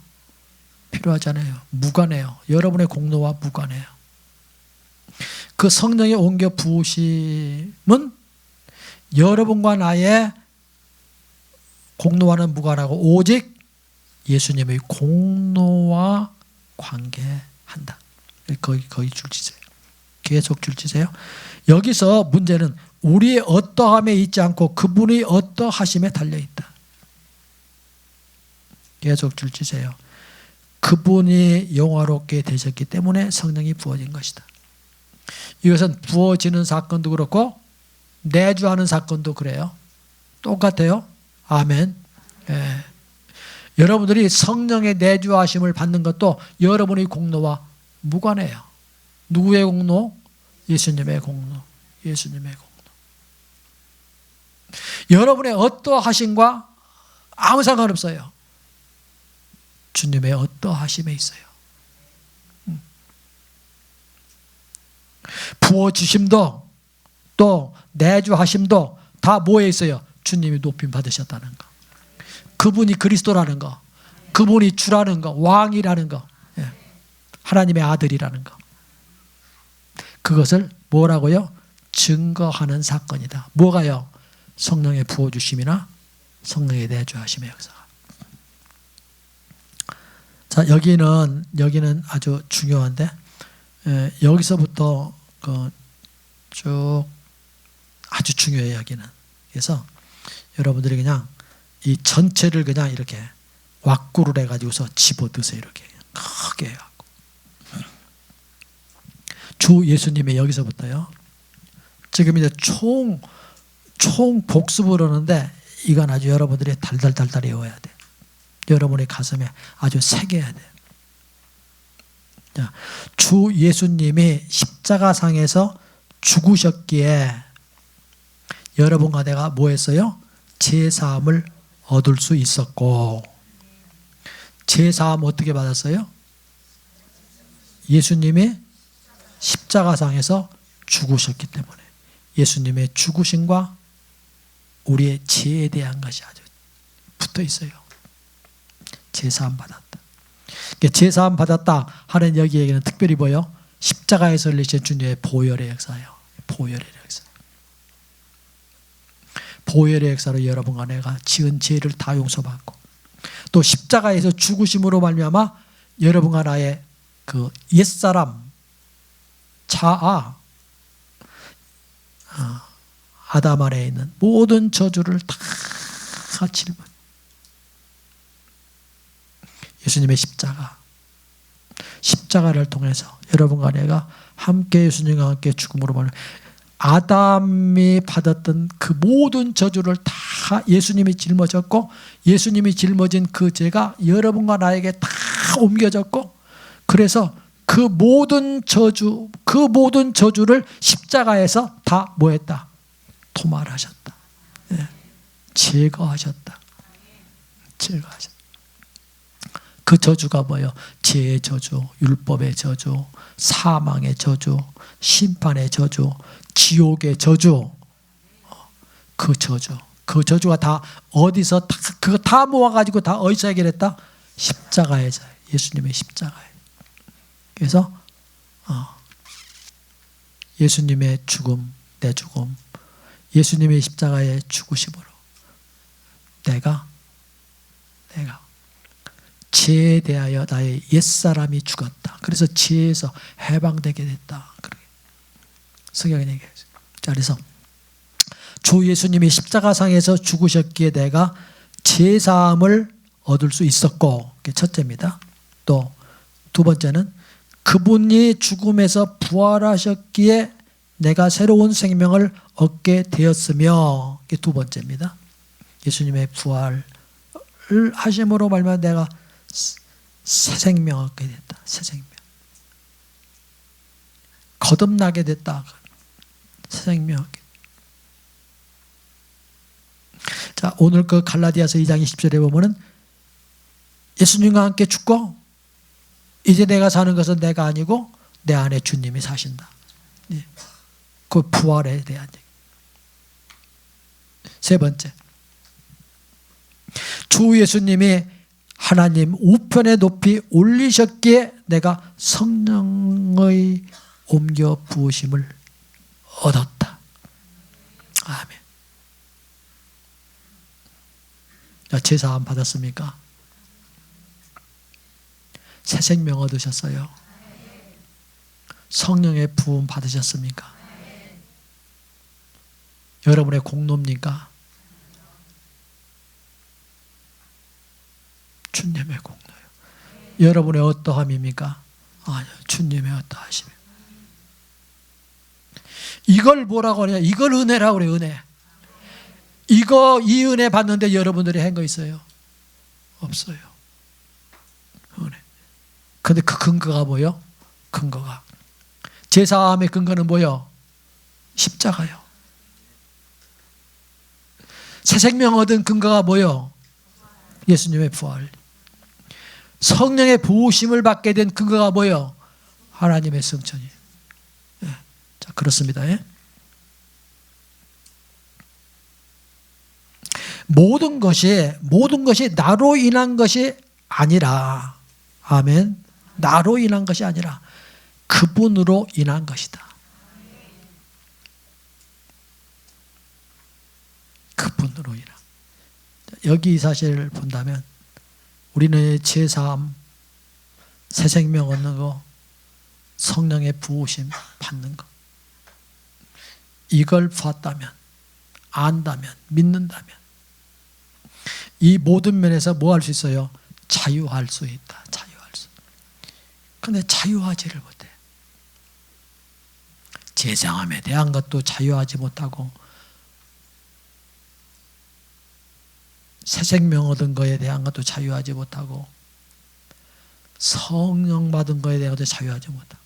필요하잖아요. 무관해요. 여러분의 공로와 무관해요. 그 성령의 옮겨 부으심은 여러분과 나의 공로와는 무관하고 오직 예수님의 공로와 관계한다. 거기 줄치세요. 계속 줄치세요. 여기서 문제는 우리의 어떠함에 있지 않고 그분의 어떠하심에 달려있다. 계속 줄치세요. 그분이 영화롭게 되셨기 때문에 성령이 부어진 것이다. 이것은 부어지는 사건도 그렇고 내주하는 사건도 그래요. 똑같아요. 아멘. 예. 여러분들이 성령의 내주하심을 받는 것도 여러분의 공로와 무관해요. 누구의 공로? 예수님의 공로. 예수님의 공로. 여러분의 어떠하심과 아무 상관없어요. 주님의 어떠하심에 있어요. 부어주심도 또 내주하심도 다 뭐에 있어요? 주님이 높임 받으셨다는 거. 그분이 그리스도라는 거. 그분이 주라는 거. 왕이라는 거. 하나님의 아들이라는 거. 그것을 뭐라고요? 증거하는 사건이다. 뭐가요? 성령의 부어주심이나 성령의 내주하심의 역사가. 자, 여기는 아주 중요한데, 여기서부터 쭉 아주 중요해요. 여기는. 그래서 여러분들이 그냥 이 전체를 그냥 이렇게 왁구를 해가지고서 집어드세요. 이렇게 크게 해갖고. 주 예수님의 여기서부터요. 지금 이제 총 복습을 하는데 이건 아주 여러분들이 달달달달 외워야 돼. 여러분의 가슴에 아주 새겨야 돼. 자, 주 예수님이 십자가상에서 죽으셨기에 여러분과 내가 뭐 했어요? 제사함을 얻을 수 있었고, 제사함 어떻게 받았어요? 예수님이 십자가상에서 죽으셨기 때문에 예수님의 죽으심과 우리의 죄에 대한 것이 아주 붙어 있어요. 제사함 받았다. 제사함 받았다 하는 여기에는 특별히 뭐예요? 십자가에서 흘리신 주님의 보혈의 역사예요. 보혈의 역사. 보혈의 역사로 여러분과 내가 지은 죄를 다 용서받고, 또 십자가에서 죽으심으로 말미암아 여러분과 나의 그 옛사람 자아, 아담 안에 있는 모든 저주를 다 짊어. 예수님의 십자가를 통해서 여러분과 내가 함께 예수님과 함께 죽음으로 말미암아 아담이 받았던 그 모든 저주를 다 예수님이 짊어졌고, 예수님이 짊어진 그 죄가 여러분과 나에게 다 옮겨졌고, 그래서 그 모든 저주를 십자가에서 다 뭐했다? 도말하셨다. 제거하셨다. 그 저주가 뭐예요? 죄의 저주, 율법의 저주, 사망의 저주, 심판의 저주, 지옥의 저주. 그 저주가 다 어디서 그거 다 모아가지고 다 어디서 해결했다? 십자가에서. 예수님의 십자가에. 그래서 예수님의 죽음, 내 죽음, 예수님의 십자가의 죽으심으로 내가 죄에 대하여 나의 옛사람이 죽었다. 그래서 죄에서 해방되게 됐다. 성경에 얘기했어요. 자, 그래서 주 예수님이 십자가상에서 죽으셨기에 내가 제사함을 얻을 수 있었고, 그게 첫째입니다. 또 두 번째는 그분이 죽음에서 부활하셨기에 내가 새로운 생명을 얻게 되었으며, 그게 두 번째입니다. 예수님의 부활을 하심으로 말미암아 내가 새 생명을 얻게 됐다. 새 생명. 거듭나게 됐다. 새 생명 얻게. 자, 오늘 그 갈라디아서 2장 20절에 보면은 예수님과 함께 죽고 이제 내가 사는 것은 내가 아니고 내 안에 주님이 사신다. 그 부활에 대한 얘기. 세 번째, 주 예수님이 하나님 우편에 높이 올리셨기에 내가 성령의 옮겨 부으심을 얻었다. 아멘. 제사함 받았습니까? 새 생명 얻으셨어요? 성령의 부음 받으셨습니까? 여러분의 공로입니까? 주님의 공로예요. 여러분의 어떠함입니까? 아니요, 주님의 어떠하심이에요. 이걸 뭐라고 하냐? 이걸 은혜라고 그래요. 은혜. 이 은혜 받는데 여러분들이 한 거 있어요? 없어요. 은혜. 근데 그 근거가 뭐예요? 근거가 제사함의 근거는 뭐예요? 십자가요. 새 생명 얻은 근거가 뭐예요? 예수님의 부활. 성령의 부으심을 받게 된 근거가 뭐예요? 하나님의 성천이. 예. 자, 그렇습니다. 예? 모든 것이 나로 인한 것이 아니라, 아멘. 나로 인한 것이 아니라 그분으로 인한 것이다. 그분으로 인한. 여기 이 사실을 본다면 우리는 제사함, 새 생명 얻는 거, 성령의 부으심 받는 거, 이걸 봤다면, 안다면, 믿는다면 이 모든 면에서 뭐 할 수 있어요? 자유할 수 있다. 자유할 수. 그런데 자유하지를 못해. 제사함에 대한 것도 자유하지 못하고, 새 생명 얻은 거에 대한 것도 자유하지 못하고, 성령 받은 거에 대한 것도 자유하지 못하고.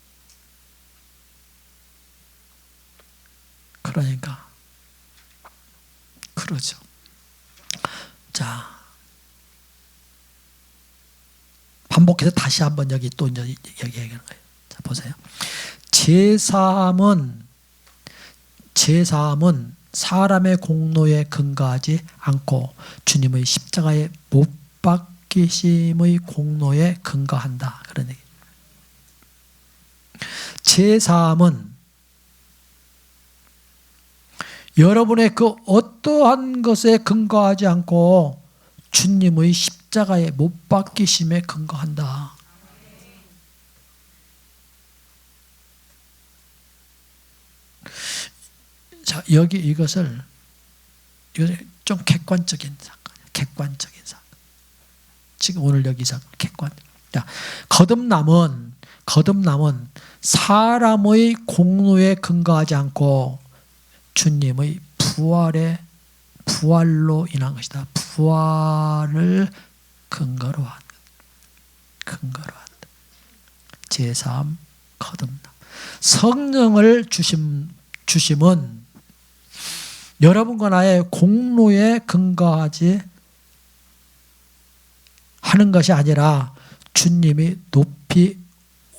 그러니까 그러죠. 자, 반복해서 다시 한번 여기 또 이제 여기 얘기하는 거예요. 자, 보세요. 제사함은 사람의 공로에 근거하지 않고 주님의 십자가에 못 박히심의 공로에 근거한다. 그런 얘기. 제사함은 여러분의 그 어떠한 것에 근거하지 않고 주님의 십자가에 못 박히심에 근거한다. 자, 여기 이것을 좀 객관적인 사건이에요. 객관적인 사건. 지금 오늘 여기 사건 객관. 자, 거듭남은 사람의 공로에 근거하지 않고 주님의 부활로 인한 것이다. 부활을 근거로 한다. 제사함, 거듭남. 성령을 주심은 여러분과 나의 공로에 근거하지 하는 것이 아니라 주님이 높이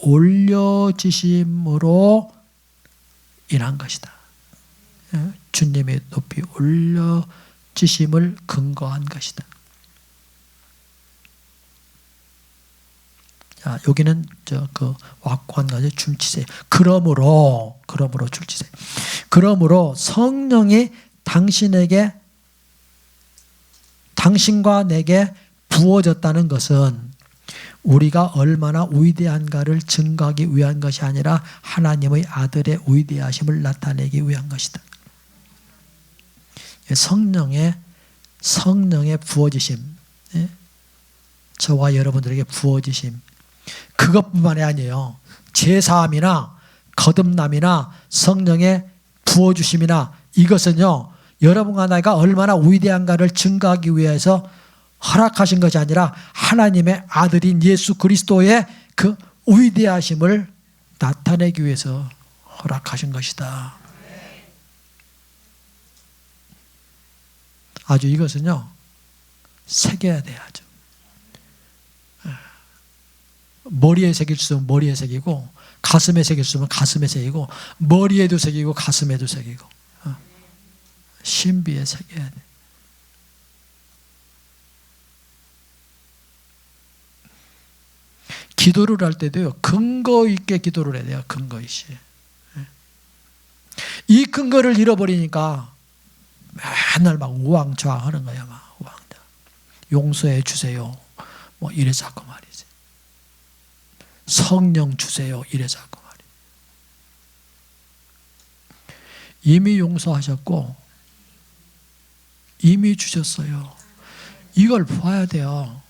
올려지심으로 인한 것이다. 주님이 높이 올려지심을 근거한 것이다. 자, 여기는 그 확고한 것이 줄치세. 그러므로 줄치세. 그러므로 성령이 당신과 내게 부어졌다는 것은 우리가 얼마나 위대한가를 증거하기 위한 것이 아니라 하나님의 아들의 위대하심을 나타내기 위한 것이다. 성령의 부어지심, 저와 여러분들에게 부어지심, 그것뿐만이 아니에요. 제사함이나 거듭남이나 성령의 부어주심이나 이것은요, 여러분과 내가 얼마나 위대한가를 증거하기 위해서 허락하신 것이 아니라 하나님의 아들인 예수 그리스도의 그 위대하심을 나타내기 위해서 허락하신 것이다. 아주 이것은요, 새겨야 돼요. 아주. 머리에 새길 수 있으면 머리에 새기고, 가슴에 새길 수 있으면 가슴에 새기고, 머리에도 새기고 가슴에도 새기고, 신비에 새겨야 돼. 기도를 할 때도요, 근거 있게 기도를 해야 돼요. 근거 있이. 이 근거를 잃어버리니까 맨날 막 우왕좌왕 하는 거야. 막 우왕좌왕. 용서해 주세요. 뭐 이래자고 말이지. 성령 주세요. 이래자고 말이지. 이미 용서하셨고 이미 주셨어요. 이걸 봐야 돼요.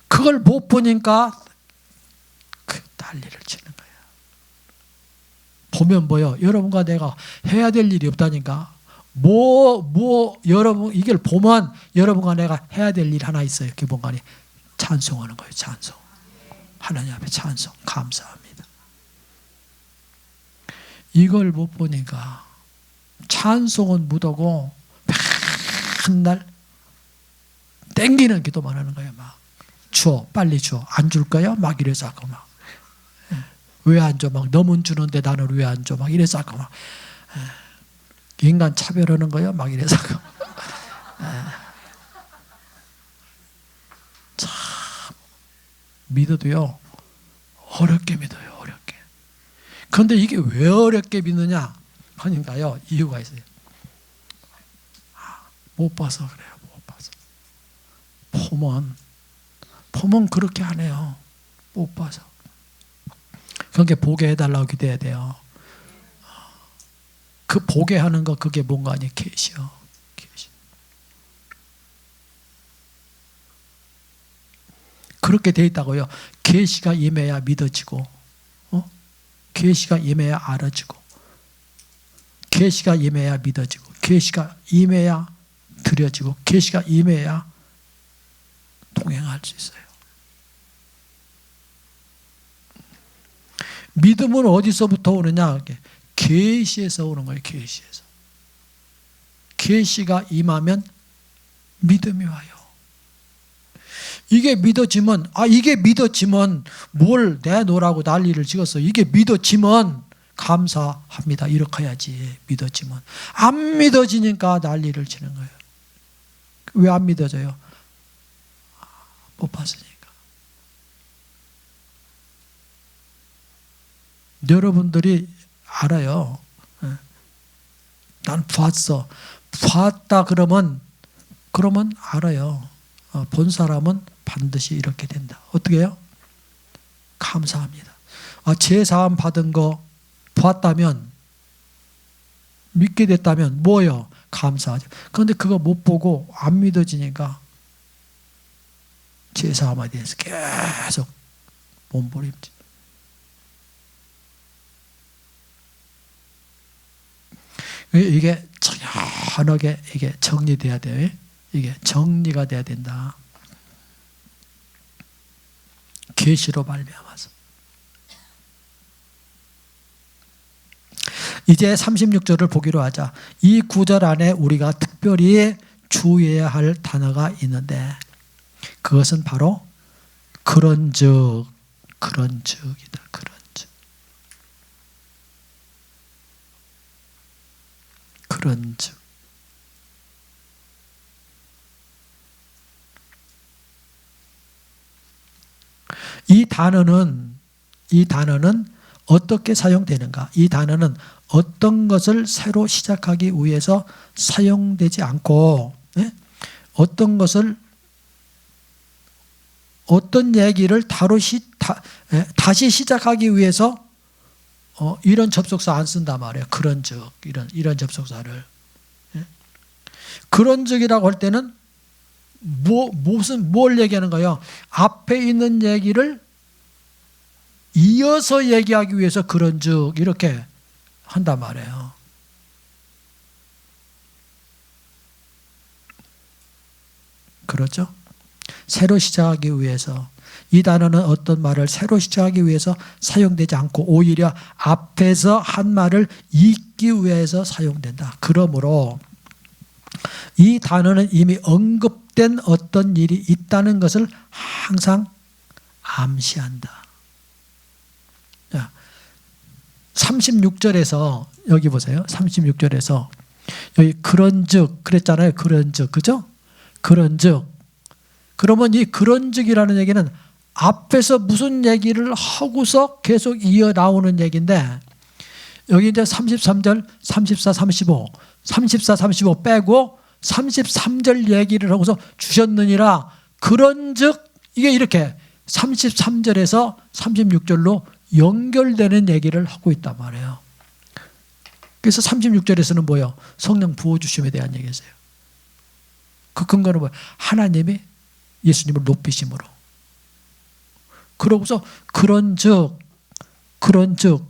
그걸 못 보니까 그 난리를 치는 거예요. 보면 뭐요? 여러분과 내가 해야 될 일이 없다니까. 여러분 이걸 보면 여러분과 내가 해야 될 일 하나 있어요. 기본관이 찬송하는 거예요. 찬송. 하나님 앞에 찬송. 감사합니다. 이걸 못 보니까 찬송은 묻어고 맨날 땡기는 기도만 하는 거예요. 막 줘, 빨리 줘. 안 줄 거야? 막 이래서 하고 막 왜 안 줘? 막 너무 주는데 나는 왜 안 줘? 막 이래서 하고 막 인간 차별하는 거야? 막 이래서 하고 참 믿어도요 어렵게 믿어요. 어렵게. 그런데 이게 왜 어렵게 믿느냐? 하니까요 이유가 있어요. 못 봐서 그래요. 못 봐서. 폼은 그렇게 안 해요. 못 봐서. 그러니까 보게 해달라고 기도해야 돼요. 그 보게 하는 거 그게 뭔가 아니 계시요. 계시. 그렇게 돼 있다고요. 계시가 임해야 믿어지고, 계시가 임해야 알아지고, 계시가 임해야 믿어지고, 계시가 임해야 드려지고, 계시가 임해야 동행할 수 있어요. 믿음은 어디서부터 오느냐? 계시에서 오는 거예요. 계시에서. 계시가 임하면 믿음이 와요. 이게 믿어지면 뭘 내놓으라고 난리를 찍었어. 이게 믿어지면 감사합니다. 이렇게 해야지. 믿어지면. 안 믿어지니까 난리를 치는 거예요. 왜 안 믿어져요? 못 봤으니까. 여러분들이 알아요. 난 봤어. 봤다 그러면 알아요. 본 사람은 반드시 이렇게 된다. 어떻게 해요? 감사합니다. 제사함 받은 거 봤다면, 믿게 됐다면 뭐예요? 감사하죠. 그런데 그거 못 보고 안 믿어지니까 제사함에 대해서 계속 몸부림치. 이게 정연하게 이게 정리돼야 돼요. 이게 정리가 돼야 된다. 계시로 말미암아서. 이제 36절을 보기로 하자. 이 구절 안에 우리가 특별히 주의해야 할 단어가 있는데 그것은 바로 그런즉, 그런즉이다. 그런즉. 그런즉. 이 단어는 어떻게 사용되는가? 이 단어는 어떤 것을 새로 시작하기 위해서 사용되지 않고, 어떤 얘기를 다시 시작하기 위해서 이런 접속사 안 쓴단 말이에요. 그런즉, 이런 접속사를. 그런즉이라고 할 때는 뭘 얘기하는 거예요? 앞에 있는 얘기를 이어서 얘기하기 위해서 그런즉 이렇게 한단 말이에요. 그렇죠? 새로 시작하기 위해서. 이 단어는 어떤 말을 새로 시작하기 위해서 사용되지 않고 오히려 앞에서 한 말을 잇기 위해서 사용된다. 그러므로 이 단어는 이미 언급된 어떤 일이 있다는 것을 항상 암시한다. 36절에서 여기 보세요. 36절에서 여기 그런즉 그랬잖아요. 그런즉, 그죠? 그런즉. 그러면 이 그런즉이라는 얘기는 앞에서 무슨 얘기를 하고서 계속 이어 나오는 얘기인데 여기 이제 33절, 34, 35, 34, 35 빼고 33절 얘기를 하고서 주셨느니라. 그런즉 이게 이렇게 33절에서 36절로 연결되는 얘기를 하고 있단 말이에요. 그래서 36절에서는 뭐예요? 성령 부어주심에 대한 얘기였어요. 그 근거는 뭐예요? 하나님이 예수님을 높이심으로. 그러고서 그런즉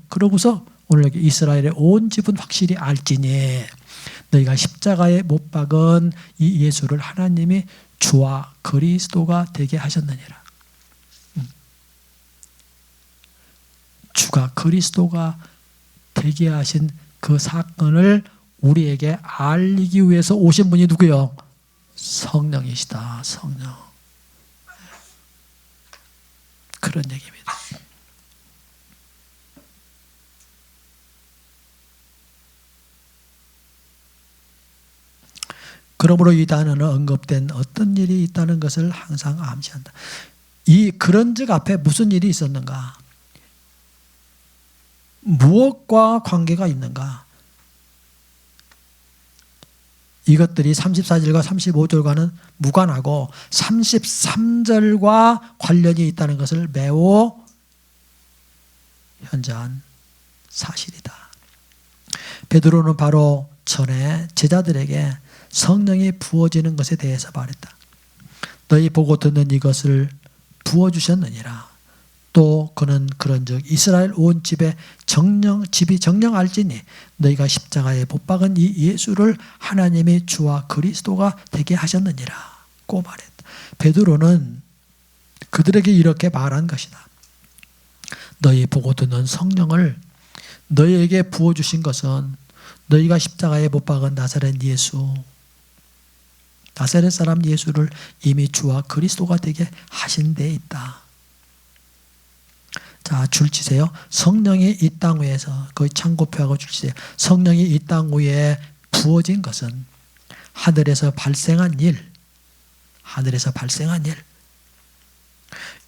그러고서 오늘 여기 이스라엘의 온 집은 확실히 알지니 너희가 십자가에 못 박은 이 예수를 하나님이 주와 그리스도가 되게 하셨느니라. 주가 그리스도가 되게 하신 그 사건을 우리에게 알리기 위해서 오신 분이 누구요? 성령이시다. 성령. 그런 얘기입니다. 그러므로 이 단어는 언급된 어떤 일이 있다는 것을 항상 암시한다. 이 그런즉 앞에 무슨 일이 있었는가? 무엇과 관계가 있는가? 이것들이 34절과 35절과는 무관하고 33절과 관련이 있다는 것을 매우 현저한 사실이다. 베드로는 바로 전에 제자들에게 성령이 부어지는 것에 대해서 말했다. 너희 보고 듣는 이것을 부어주셨느니라. 또 그는 그런즉 이스라엘 온 집이 정령 알지니 너희가 십자가에 못 박은 이 예수를 하나님이 주와 그리스도가 되게 하셨느니라 고 말했다. 베드로는 그들에게 이렇게 말한 것이다. 너희 보고 듣는 성령을 너희에게 부어주신 것은 너희가 십자가에 못 박은 나사렛 사람 예수를 이미 주와 그리스도가 되게 하신 데 있다. 자, 줄 치세요. 성령이 이 땅 위에서 거의 참고표하고 줄 치세요. 성령이 이 땅 위에 부어진 것은 하늘에서 발생한 일.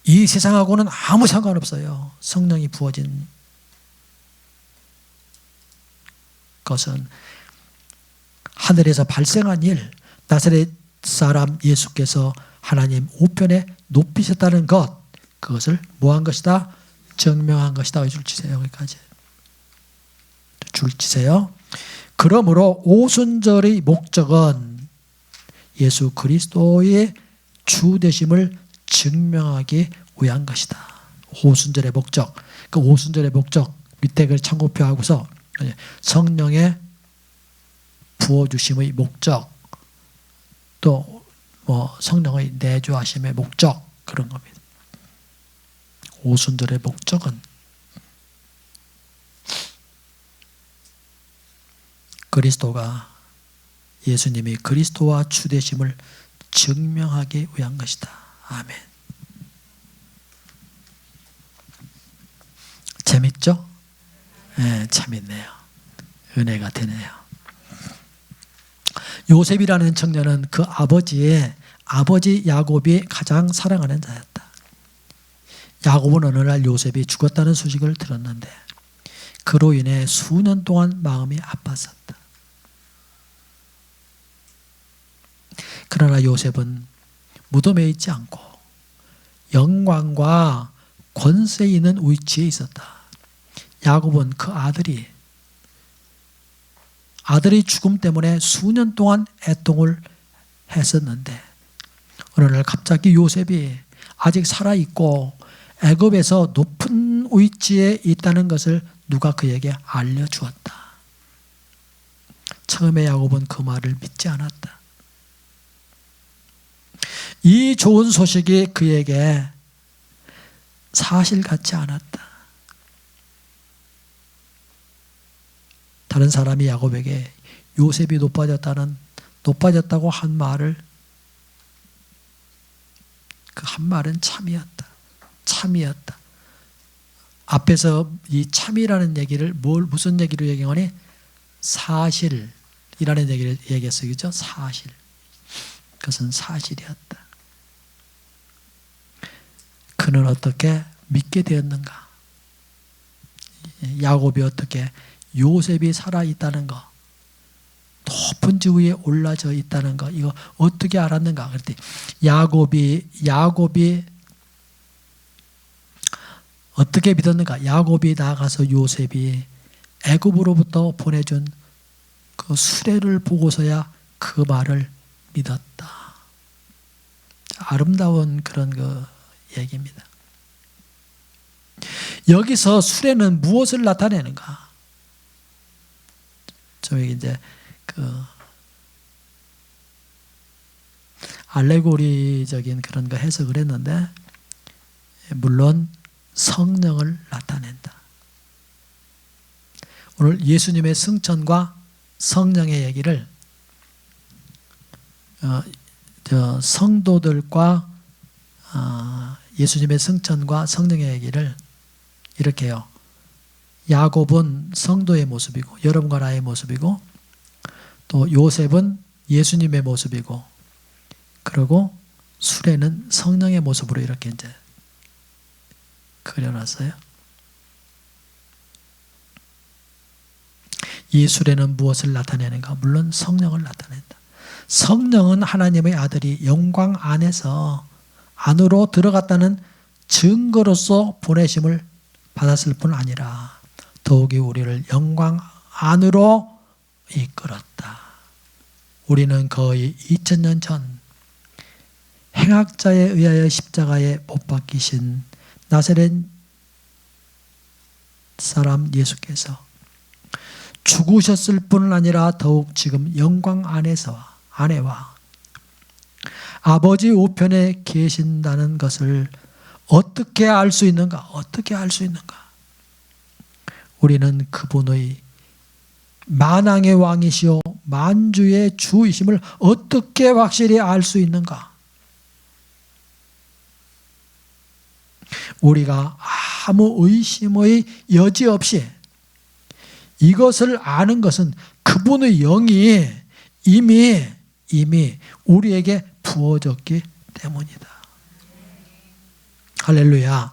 이 세상하고는 아무 상관없어요. 성령이 부어진 것은 하늘에서 발생한 일. 나사렛 사람 예수께서 하나님 우편에 높이셨다는 것. 그것을 뭐한 것이다? 증명한 것이다. 줄 치세요. 여기까지. 줄 치세요. 그러므로 오순절의 목적은 예수 그리스도의 주 되심을 증명하기 위한 것이다. 오순절의 목적. 그 오순절의 목적 밑에 그 참고표하고서 성령의 부어주심의 목적 또 뭐 성령의 내주하심의 목적 그런 겁니다. 오순절의 목적은 그리스도가 예수님이 그리스도와 주 되심을 증명하기 위한 것이다. 아멘. 재밌죠? 네, 재밌네요. 은혜가 되네요. 요셉이라는 청년은 그 아버지 야곱이 가장 사랑하는 자였다. 야곱은 어느 날 요셉이 죽었다는 소식을 들었는데 그로 인해 수년 동안 마음이 아팠었다. 그러나 요셉은 무덤에 있지 않고 영광과 권세 있는 위치에 있었다. 야곱은 그 아들이 죽음 때문에 수년 동안 애통을 했었는데 어느 날 갑자기 요셉이 아직 살아있고 애굽에서 높은 위치에 있다는 것을 누가 그에게 알려주었다. 처음에 야곱은 그 말을 믿지 않았다. 이 좋은 소식이 그에게 사실 같지 않았다. 다른 사람이 야곱에게 요셉이 높아졌다고 한 말을 그 한 말은 참이었다. 앞에서 이 참이라는 얘기를 무슨 얘기로 얘기하니? 사실이라는 얘기를 얘기했어요. 그죠? 사실. 그것은 사실이었다. 그는 어떻게 믿게 되었는가? 야곱이 어떻게 요셉이 살아있다는 거 높은 지 위에 올라져 있다는 거, 이거 어떻게 알았는가? 그랬더니 야곱이 어떻게 믿었는가? 야곱이 나가서 요셉이 애굽으로부터 보내준 그 수레를 보고서야 그 말을 믿었다. 아름다운 그런 그 얘기입니다. 여기서 수레는 무엇을 나타내는가? 저희 이제 그 알레고리적인 그런 거 해석을 했는데, 물론 성령을 나타낸다. 오늘 예수님의 승천과 성령의 얘기를 성도들과 예수님의 승천과 성령의 얘기를 이렇게 해요. 야곱은 성도의 모습이고 여러분과 나의 모습이고, 또 요셉은 예수님의 모습이고, 그리고 수레는 성령의 모습으로 이렇게 이제 그려놨어요. 이 수레는 무엇을 나타내는가? 물론 성령을 나타낸다. 성령은 하나님의 아들이 영광 안으로 들어갔다는 증거로서 보내심을 받았을 뿐 아니라 더욱이 우리를 영광 안으로 이끌었다. 우리는 거의 2000년 전 행악자에 의하여 십자가에 못 박히신 나사렛 사람 예수께서 죽으셨을 뿐 아니라 더욱 지금 영광 안에와 아버지 우편에 계신다는 것을 어떻게 알 수 있는가? 어떻게 알 수 있는가? 우리는 그분의 만왕의 왕이시오 만주의 주이심을 어떻게 확실히 알 수 있는가? 우리가 아무 의심의 여지 없이 이것을 아는 것은 그분의 영이 이미 우리에게 부어졌기 때문이다. 할렐루야.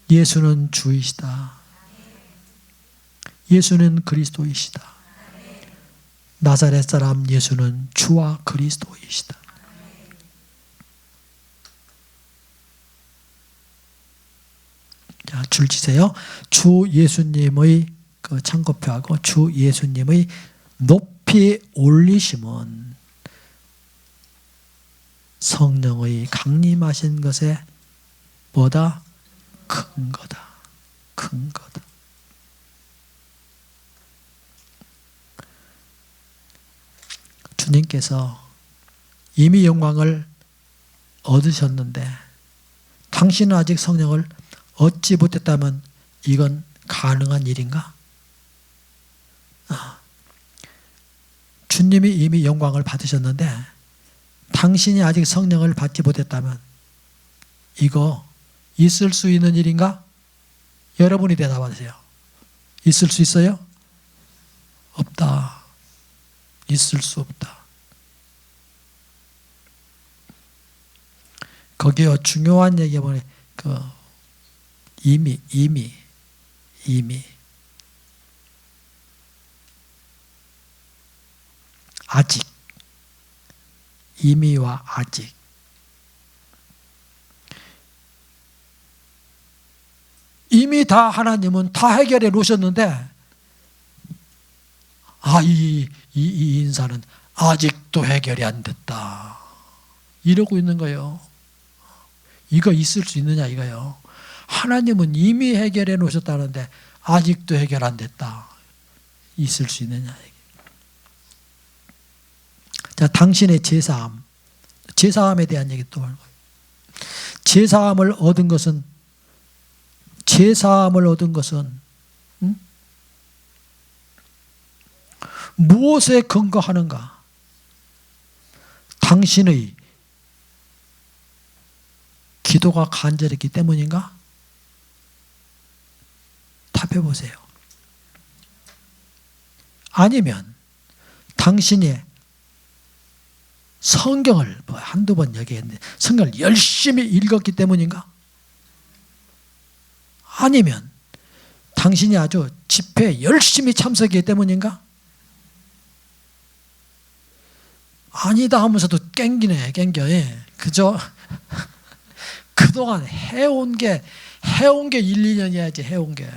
예수는 주이시다. 예수는 그리스도이시다. 나사렛 사람 예수는 주와 그리스도이시다. 자, 줄 치세요. 주 예수님의 그 참고표하고 주 예수님의 높이 올리심은 성령의 강림하신 것에 보다 큰 거다. 큰 거다. 주님께서 이미 영광을 얻으셨는데 당신은 아직 성령을 얻지 못했다면 이건 가능한 일인가? 주님이 이미 영광을 받으셨는데 당신이 아직 성령을 받지 못했다면 이거 있을 수 있는 일인가? 여러분이 대답하세요. 있을 수 있어요? 없다. 있을 수 없다. 거기요 중요한 얘기가 뭐냐? 이미 아직 이미와 아직 이미 다 하나님은 다 해결해 놓으셨는데 이 인사는 아직도 해결이 안 됐다 이러고 있는 거예요. 이거 있을 수 있느냐 이거요. 하나님은 이미 해결해 놓으셨다는데 아직도 해결 안 됐다. 있을 수 있느냐. 자, 당신의 제사함에 대한 얘기 또 말고. 제사함을 얻은 것은 무엇에 근거하는가? 당신의 기도가 간절했기 때문인가? 답해 보세요. 아니면 당신이 성경을 한두 번 얘기했는데 성경을 열심히 읽었기 때문인가? 아니면 당신이 아주 집회에 열심히 참석했기 때문인가? 아니다 하면서도 깽겨. 예. 그죠? 그동안 해온 게 1, 2년이야지, 해온 게.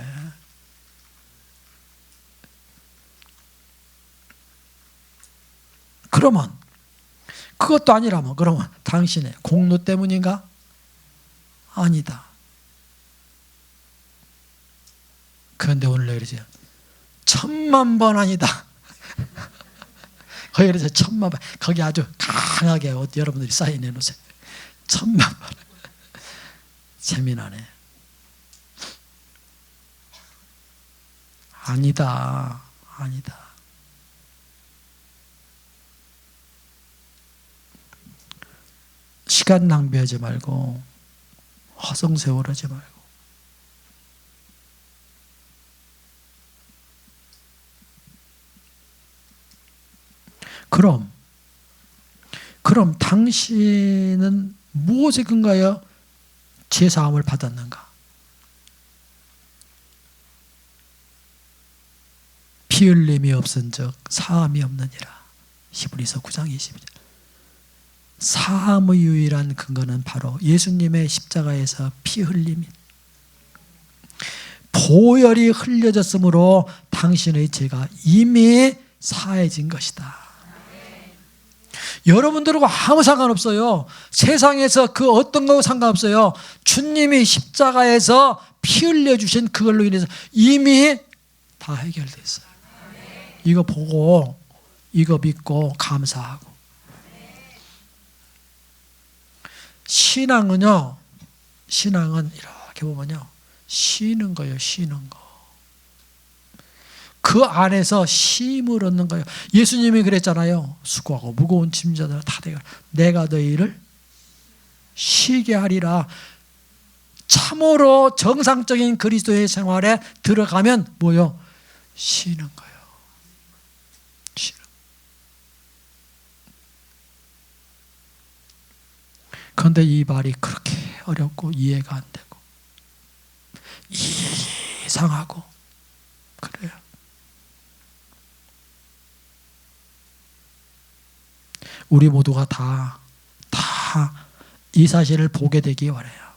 그러면, 그것도 아니라면, 그러면 당신의 공로 때문인가? 아니다. 그런데 오늘 왜 그러지? 1000만 번 아니다. 거기 그래서 1000만 번. 거기 아주 강하게 여러분들이 사인해 놓으세요. 1000만 번. 재미나네. 아니다. 시간 낭비하지 말고 허송세월하지 말고. 그럼 당신은 무엇에 근거하여 죄사함을 받았는가? 피 흘림이 없은즉 사함이 없느니라. 히브리서 9장 20절. 사함의 유일한 근거는 바로 예수님의 십자가에서 피 흘림이, 보혈이 흘려졌으므로 당신의 죄가 이미 사해진 것이다. 여러분들하고 아무 상관없어요. 세상에서 그 어떤 거하고 상관없어요. 주님이 십자가에서 피 흘려주신 그걸로 인해서 이미 다 해결됐어요. 이거 보고, 이거 믿고 감사하고. 신앙은 이렇게 보면요, 쉬는 거예요. 쉬는 거. 그 안에서 쉼을 얻는 거예요. 예수님이 그랬잖아요. 수고하고 무거운 짐자들 다 되어 내가 너희를 쉬게 하리라. 참으로 정상적인 그리스도의 생활에 들어가면 뭐요? 쉬는 거예요. 쉬는. 그런데 이 말이 그렇게 어렵고 이해가 안 되고 이상하고 그래요. 우리 모두가 다 이 사실을 보게 되기 바라요.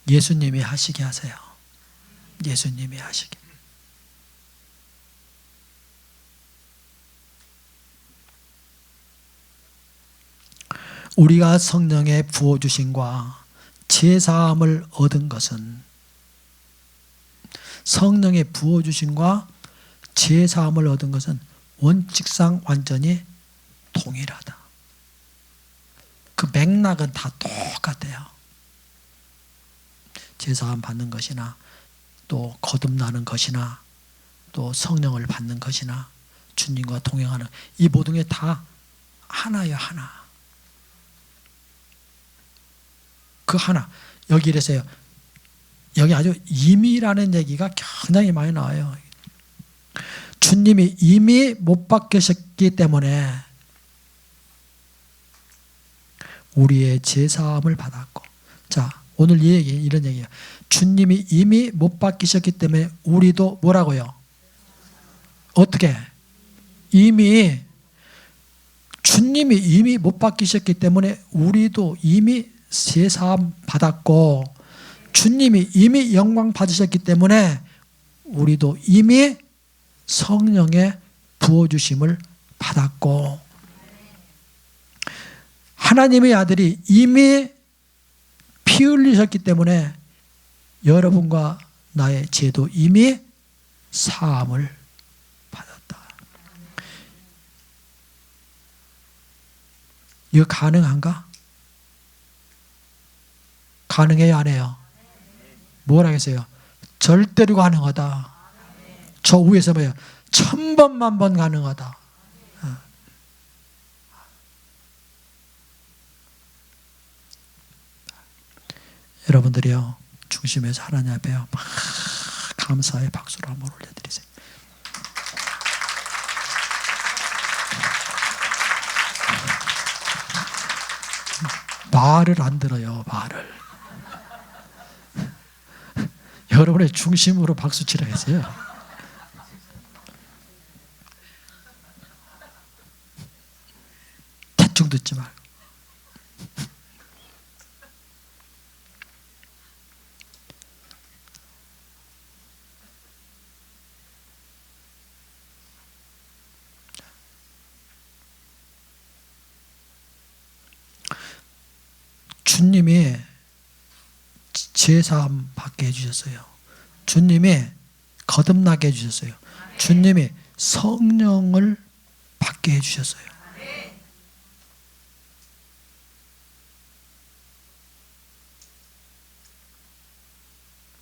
예수님이 하시게 하세요. 예수님이 하시게. 우리가 성령의 부어주심과 제사함을 얻은 것은, 성령의 부어주심과 제사함을 얻은 것은 원칙상 완전히 동일하다. 그 맥락은 다 똑같아요. 제사함 받는 것이나 또 거듭나는 것이나 또 성령을 받는 것이나 주님과 동행하는 이 모든 게 다 하나예요. 하나. 그 하나. 여기 이래서요, 여기 아주 이미라는 얘기가 굉장히 많이 나와요. 주님이 이미 못 박히셨기 때문에 우리의 제사함을 받았고, 자, 오늘 이 얘기, 이런 얘기예요. 주님이 이미 못 박히셨기 때문에 우리도 뭐라고요? 어떻게? 주님이 이미 못 박히셨기 때문에 우리도 이미 제사함 받았고, 주님이 이미 영광 받으셨기 때문에 우리도 이미 성령의 부어주심을 받았고, 하나님의 아들이 이미 피 흘리셨기 때문에 여러분과 나의 죄도 이미 사함을 받았다. 이거 가능한가? 가능해요, 안 해요? 뭐라 하겠어요? 절대로 가능하다. 저 위에서 뭐예요? 1000번, 1000번 가능하다. 여러분들이요, 중심에서 하나님 앞에 막 감사의 박수로 한번 올려드리세요. 말을 안 들어요, 말을. 여러분의 중심으로 박수 치라겠어요. 대충 듣지 말고. 주님이 제사함 받게 해주셨어요. 주님이 거듭나게 해주셨어요. 주님이 성령을 받게 해주셨어요.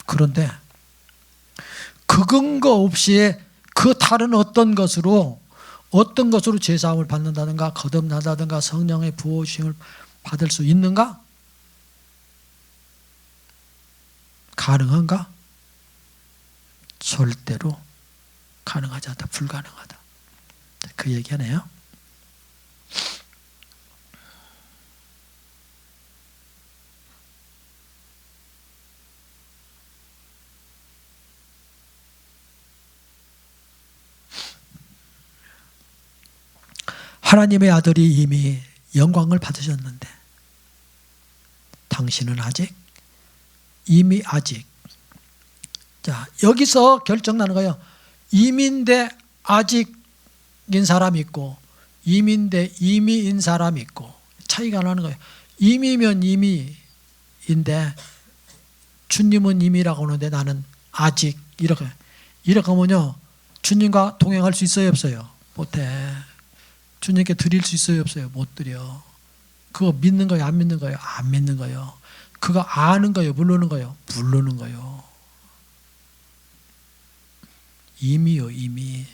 그런데 그 근거 없이 그 다른 어떤 것으로 제사함을 받는다든가 거듭나다든가 성령의 부어주심을 받을 수 있는가? 가능한가? 절대로 가능하지 않다. 불가능하다. 그 얘기하네요. 하나님의 아들이 이미 영광을 받으셨는데 당신은 이미 아직. 자, 여기서 결정나는 거예요. 이미인데 아직인 사람이 있고 이미인데 이미인 사람이 있고 차이가 나는 거예요. 이미면 이미인데 주님은 이미라고 하는데 나는 아직 이렇게 하면요 주님과 동행할 수 있어요 없어요? 못해. 주님께 드릴 수 있어요 없어요? 못 드려. 그거 믿는 거예요 안 믿는 거예요? 안 믿는 거예요. 그거 아는 거예요 모르는 거예요? 모르는 거예요. 이미요 이미.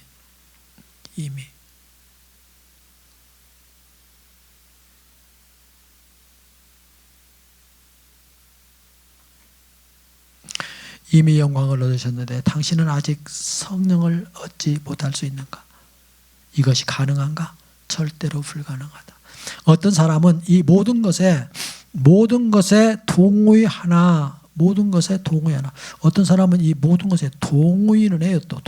이미 영광을 얻으셨는데 당신은 아직 성령을 얻지 못할 수 있는가? 이것이 가능한가? 절대로 불가능하다. 어떤 사람은 이 모든 것에 동의 하나. 어떤 사람은 이 모든 것에 동의는 해요. 또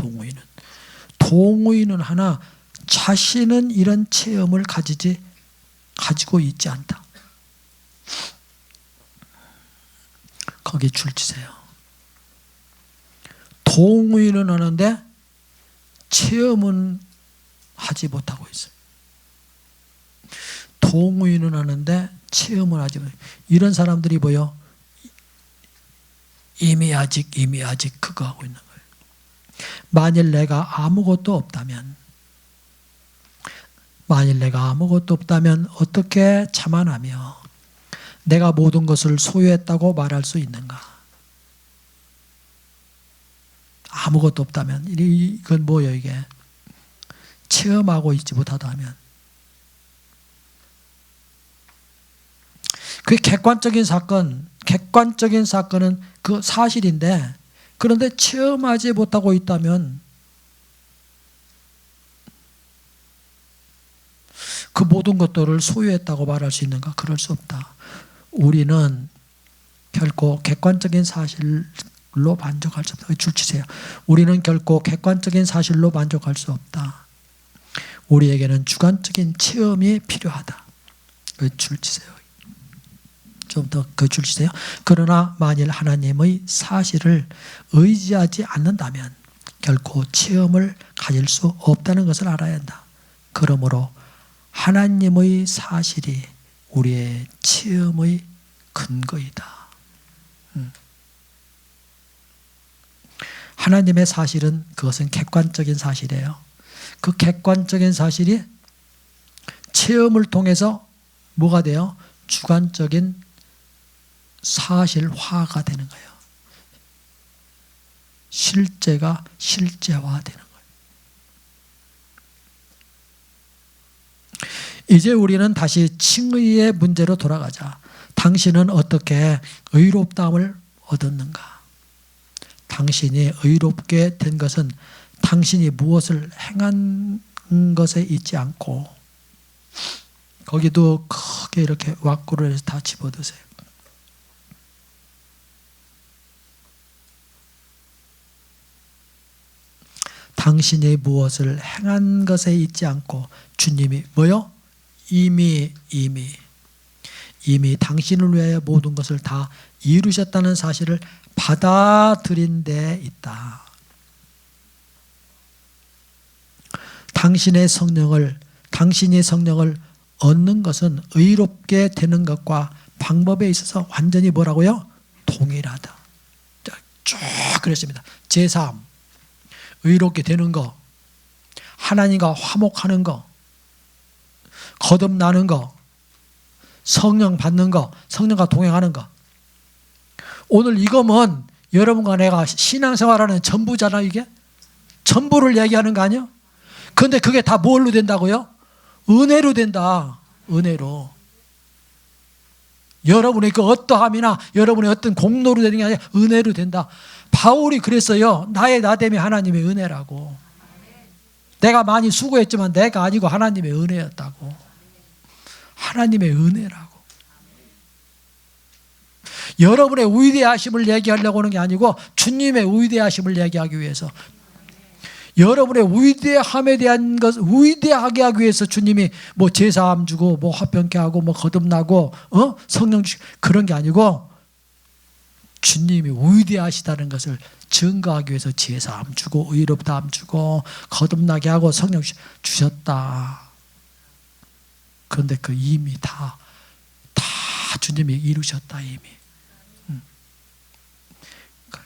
동의는 하나 자신은 이런 체험을 가지고 있지 않다. 거기에 줄치세요. 동의는 하는데 체험은 하지 못하고 있어요. 동의는 하는데 체험을 하지 못해요. 이런 사람들이 뭐요? 이미 아직 그거 하고 있는 거예요. 만일 내가 아무것도 없다면 어떻게 자만하며 내가 모든 것을 소유했다고 말할 수 있는가? 아무것도 없다면 이건 뭐예요 이게? 체험하고 있지 못하다면 그게 객관적인 사건은 그 사실인데 그런데 체험하지 못하고 있다면 그 모든 것들을 소유했다고 말할 수 있는가? 그럴 수 없다. 우리는 결코 객관적인 사실로 만족할 수 없다. 줄치세요. 우리는 결코 객관적인 사실로 만족할 수 없다. 우리에게는 주관적인 체험이 필요하다. 줄치세요. 좀 더 그 줄치세요. 그러나 만일 하나님의 사실을 의지하지 않는다면 결코 체험을 가질 수 없다는 것을 알아야 한다. 그러므로 하나님의 사실이 우리의 체험의 근거이다. 하나님의 사실은 그것은 객관적인 사실이에요. 그 객관적인 사실이 체험을 통해서 뭐가 돼요? 주관적인 사실화가 되는 거예요. 실제가 실제화되는 거예요. 이제 우리는 다시 칭의의 문제로 돌아가자. 당신은 어떻게 의롭다함을 얻었는가? 당신이 의롭게 된 것은 당신이 무엇을 행한 것에 있지 않고 거기도 크게 이렇게 왁구를 해서 다 집어드세요. 당신이 무엇을 행한 것에 있지 않고 주님이 뭐요? 이미 당신을 위하여 모든 것을 다 이루셨다는 사실을 받아들인 데 있다. 당신이 성령을 얻는 것은 의롭게 되는 것과 방법에 있어서 완전히 뭐라고요? 동일하다. 쭉 그랬습니다. 제3 의롭게 되는 거, 하나님과 화목하는 거, 거듭나는 거, 성령 받는 거, 성령과 동행하는 거. 오늘 이거면 여러분과 내가 신앙생활하는 전부잖아. 이게 전부를 얘기하는 거 아니야? 그런데 그게 다 뭘로 된다고요? 은혜로 된다. 은혜로. 여러분의 그 어떠함이나 여러분의 어떤 공로로 되는 게 아니라 은혜로 된다. 바울이 그랬어요. 나의 나됨이 하나님의 은혜라고. 내가 많이 수고했지만 내가 아니고 하나님의 은혜였다고. 하나님의 은혜라고. 여러분의 위대하심을 얘기하려고 하는 게 아니고 주님의 위대하심을 얘기하기 위해서, 여러분의 위대함에 대한 것, 위대하게 하기 위해서 주님이 뭐 제사함 주고 뭐 화평케 하고 뭐 거듭나고 성령 주시고 그런 게 아니고 주님이 위대하시다는 것을 증거하기 위해서 제사함 주고 의롭다함 주고 거듭나게 하고 성령 주셨다. 그런데 그 이미 다 주님이 이루셨다. 이미.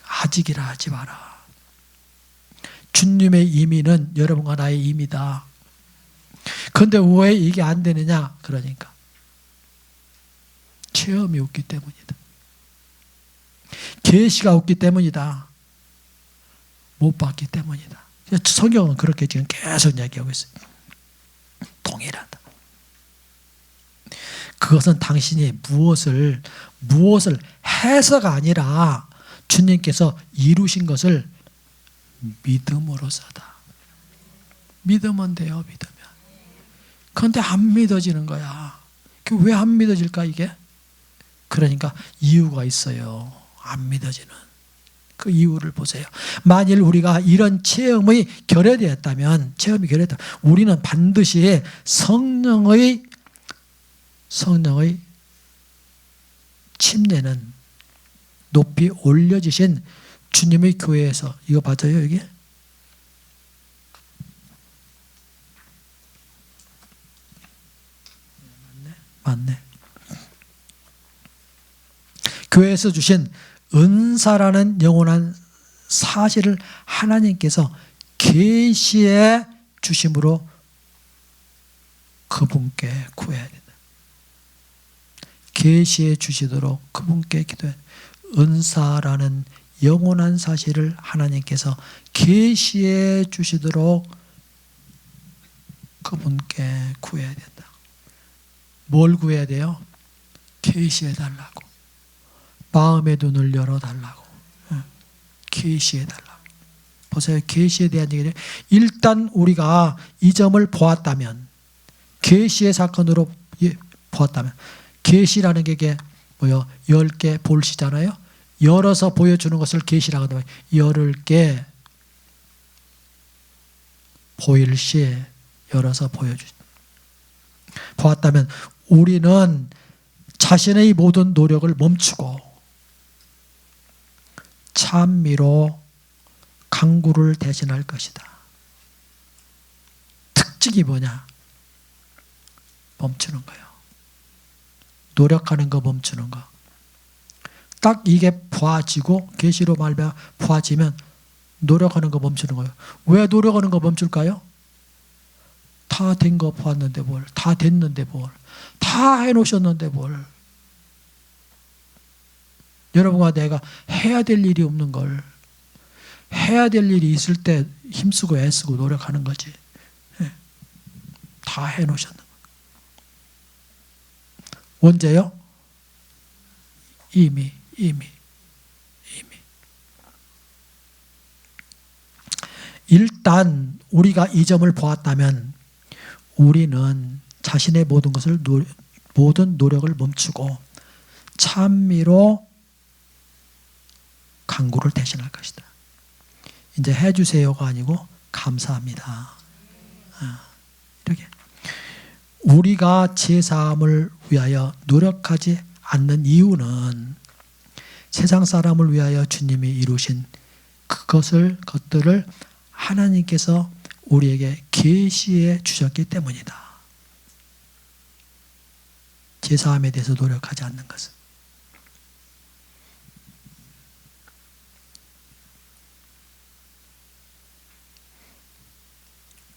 아직이라 하지 마라. 주님의 임의는 여러분과 나의 임의다. 그런데 왜 이게 안 되느냐? 그러니까 체험이 없기 때문이다. 계시가 없기 때문이다. 못 받기 때문이다. 성경은 그렇게 지금 계속 얘기하고 있어요. 동일하다. 그것은 당신이 무엇을 해서가 아니라 주님께서 이루신 것을 믿음으로써다. 믿으면 돼요. 믿으면. 그런데 안 믿어지는 거야. 왜 안 믿어질까 이게? 그러니까 이유가 있어요. 안 믿어지는 그 이유를 보세요. 만일 우리가 이런 체험이 결여되었다면 우리는 반드시 성령의 침례는 높이 올려지신 주님의 교회에서, 이거 맞아요 이게? 맞네. 교회에서 주신 은사라는 영원한 사실을 하나님께서 계시해 주심으로 그분께 구해야 된다. 계시해 주시도록 그분께 기도해. 은사라는 영원한 사실을 하나님께서 계시해 주시도록 그분께 구해야 된다. 뭘 구해야 돼요? 계시해 달라고. 마음의 눈을 열어달라고. 계시해 달라고. 보세요. 계시에 대한 얘기를 일단 우리가 이 점을 보았다면, 계시의 사건으로 보았다면, 계시라는 게 이게 뭐요? 10개 볼시잖아요. 열어서 보여주는 것을 계시라고 하는 거예요. 10개 보일 시 열어서 보았다면 우리는 자신의 모든 노력을 멈추고 찬미로 강구를 대신할 것이다. 특징이 뭐냐? 멈추는 거예요. 노력하는 거 멈추는 거. 딱 이게 보아지고 계시로 말미암아 보아지면 노력하는 거 멈추는 거예요. 왜 노력하는 거 멈출까요? 다 된 거 보았는데 뭘, 다 됐는데 뭘, 다 해놓으셨는데 뭘. 여러분과 내가 해야 될 일이 없는 걸 해야 될 일이 있을 때 힘쓰고 애쓰고 노력하는 거지. 다 해놓으셨는 거예요. 언제요? 이미. 일단 우리가 이 점을 보았다면 우리는 자신의 모든 것을 모든 노력을 멈추고 찬미로 간구를 대신할 것이다. 이제 해주세요가 아니고 감사합니다. 이렇게 우리가 제사함을 위하여 노력하지 않는 이유는 세상 사람을 위하여 주님이 이루신 것들을 하나님께서 우리에게 계시해 주셨기 때문이다. 제사함에 대해서 노력하지 않는 것은.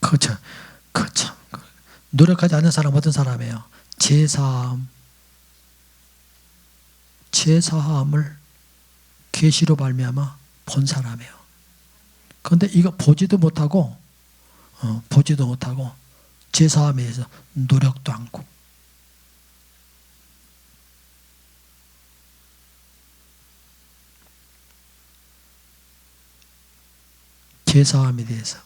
그렇죠. 그렇죠. 노력하지 않는 사람 어떤 사람이에요? 제사함을 계시로 발미하며 본 사람이에요. 그런데 이거 보지도 못하고 제사함에 대해서 노력도 않고 제사함에 대해서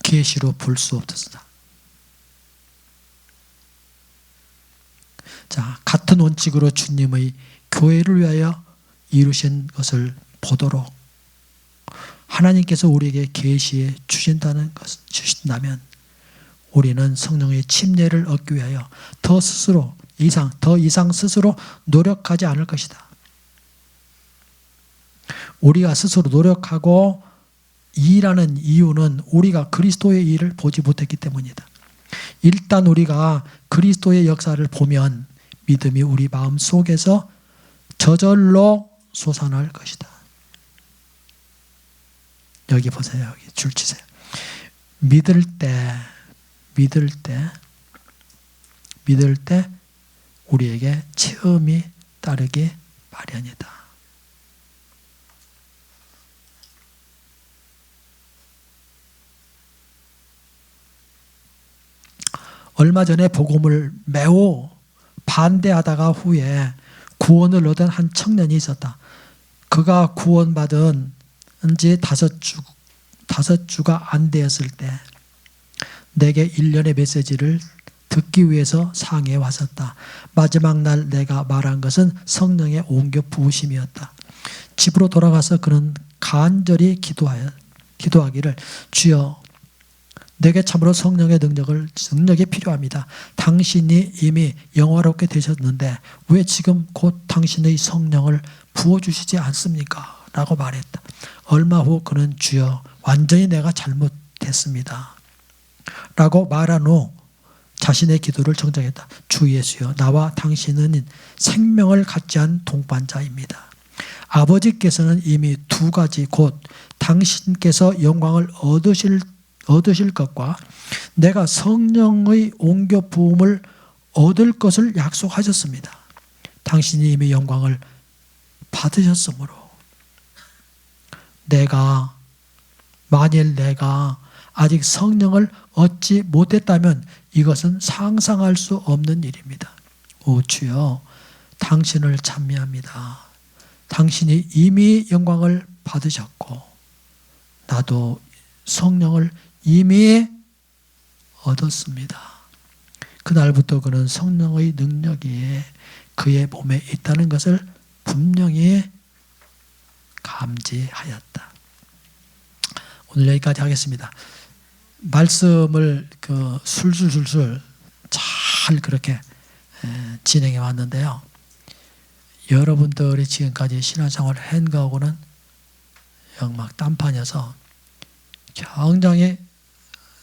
계시로 볼 수 없었다. 자, 같은 원칙으로 주님의 교회를 위하여 이루신 것을 보도록 하나님께서 우리에게 계시해 주신다면 우리는 성령의 침례를 얻기 위하여 더 이상 스스로 노력하지 않을 것이다. 우리가 스스로 노력하고 일하는 이유는 우리가 그리스도의 일을 보지 못했기 때문이다. 일단 우리가 그리스도의 역사를 보면 믿음이 우리 마음 속에서 저절로 솟아날 것이다. 여기 보세요. 여기 줄 치세요. 믿을 때 우리에게 체험이 따르기 마련이다. 얼마 전에 복음을 매우 반대하다가 후에 구원을 얻은 한 청년이 있었다. 그가 구원받은 지 5주가 안 되었을 때 내게 일련의 메시지를 듣기 위해서 상해에 왔었다. 마지막 날 내가 말한 것은 성령의 옮겨 부으심이었다. 집으로 돌아가서 그는 간절히 기도하기를 주여 내게 참으로 성령의 능력이 필요합니다. 당신이 이미 영화롭게 되셨는데 왜 지금 곧 당신의 성령을 부어주시지 않습니까? 라고 말했다. 얼마 후 그는 주여 완전히 내가 잘못했습니다. 라고 말한 후 자신의 기도를 정정했다. 주 예수여 나와 당신은 생명을 갖지 않은 동반자입니다. 아버지께서는 이미 두 가지 곧 당신께서 영광을 얻으실 것과 내가 성령의 옮겨 부음을 얻을 것을 약속하셨습니다. 당신이 이미 영광을 받으셨으므로 만일 내가 아직 성령을 얻지 못했다면 이것은 상상할 수 없는 일입니다. 오 주여 당신을 찬미합니다. 당신이 이미 영광을 받으셨고 나도 성령을 이미 얻었습니다. 그날부터 그는 성령의 능력이 그의 몸에 있다는 것을 분명히 감지하였다. 오늘 여기까지 하겠습니다. 말씀을 술술술술 잘 그렇게 진행해 왔는데요. 여러분들이 지금까지 신앙생활을 한 거하고는 막 딴판이어서 굉장히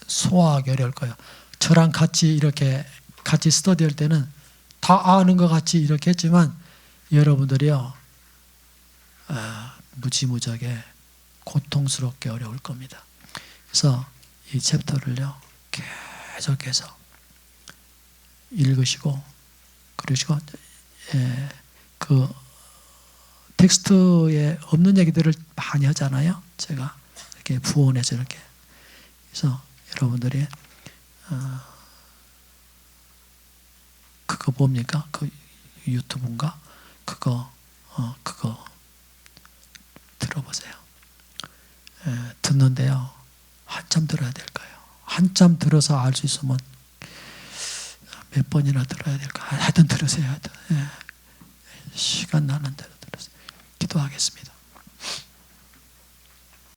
소화하기 어려울 거예요. 저랑 같이 이렇게 같이 스터디할 때는 다 아는 것 같이 이렇게 했지만 여러분들이요 무지무지하게 고통스럽게 어려울 겁니다. 그래서 이 챕터를요 계속해서 읽으시고 그러시고 그 텍스트에 없는 얘기들을 많이 하잖아요. 제가 이렇게 부원해서 이렇게 그래서 여러분들이 그거 뭡니까? 그 유튜브인가? 그거 들어보세요. 듣는데요. 한참 들어야 될 거예요. 한참 들어서 알 수 있으면 몇 번이나 들어야 될까? 하여튼 들으세요. 하여튼. 시간 나는 대로 들으세요. 기도하겠습니다.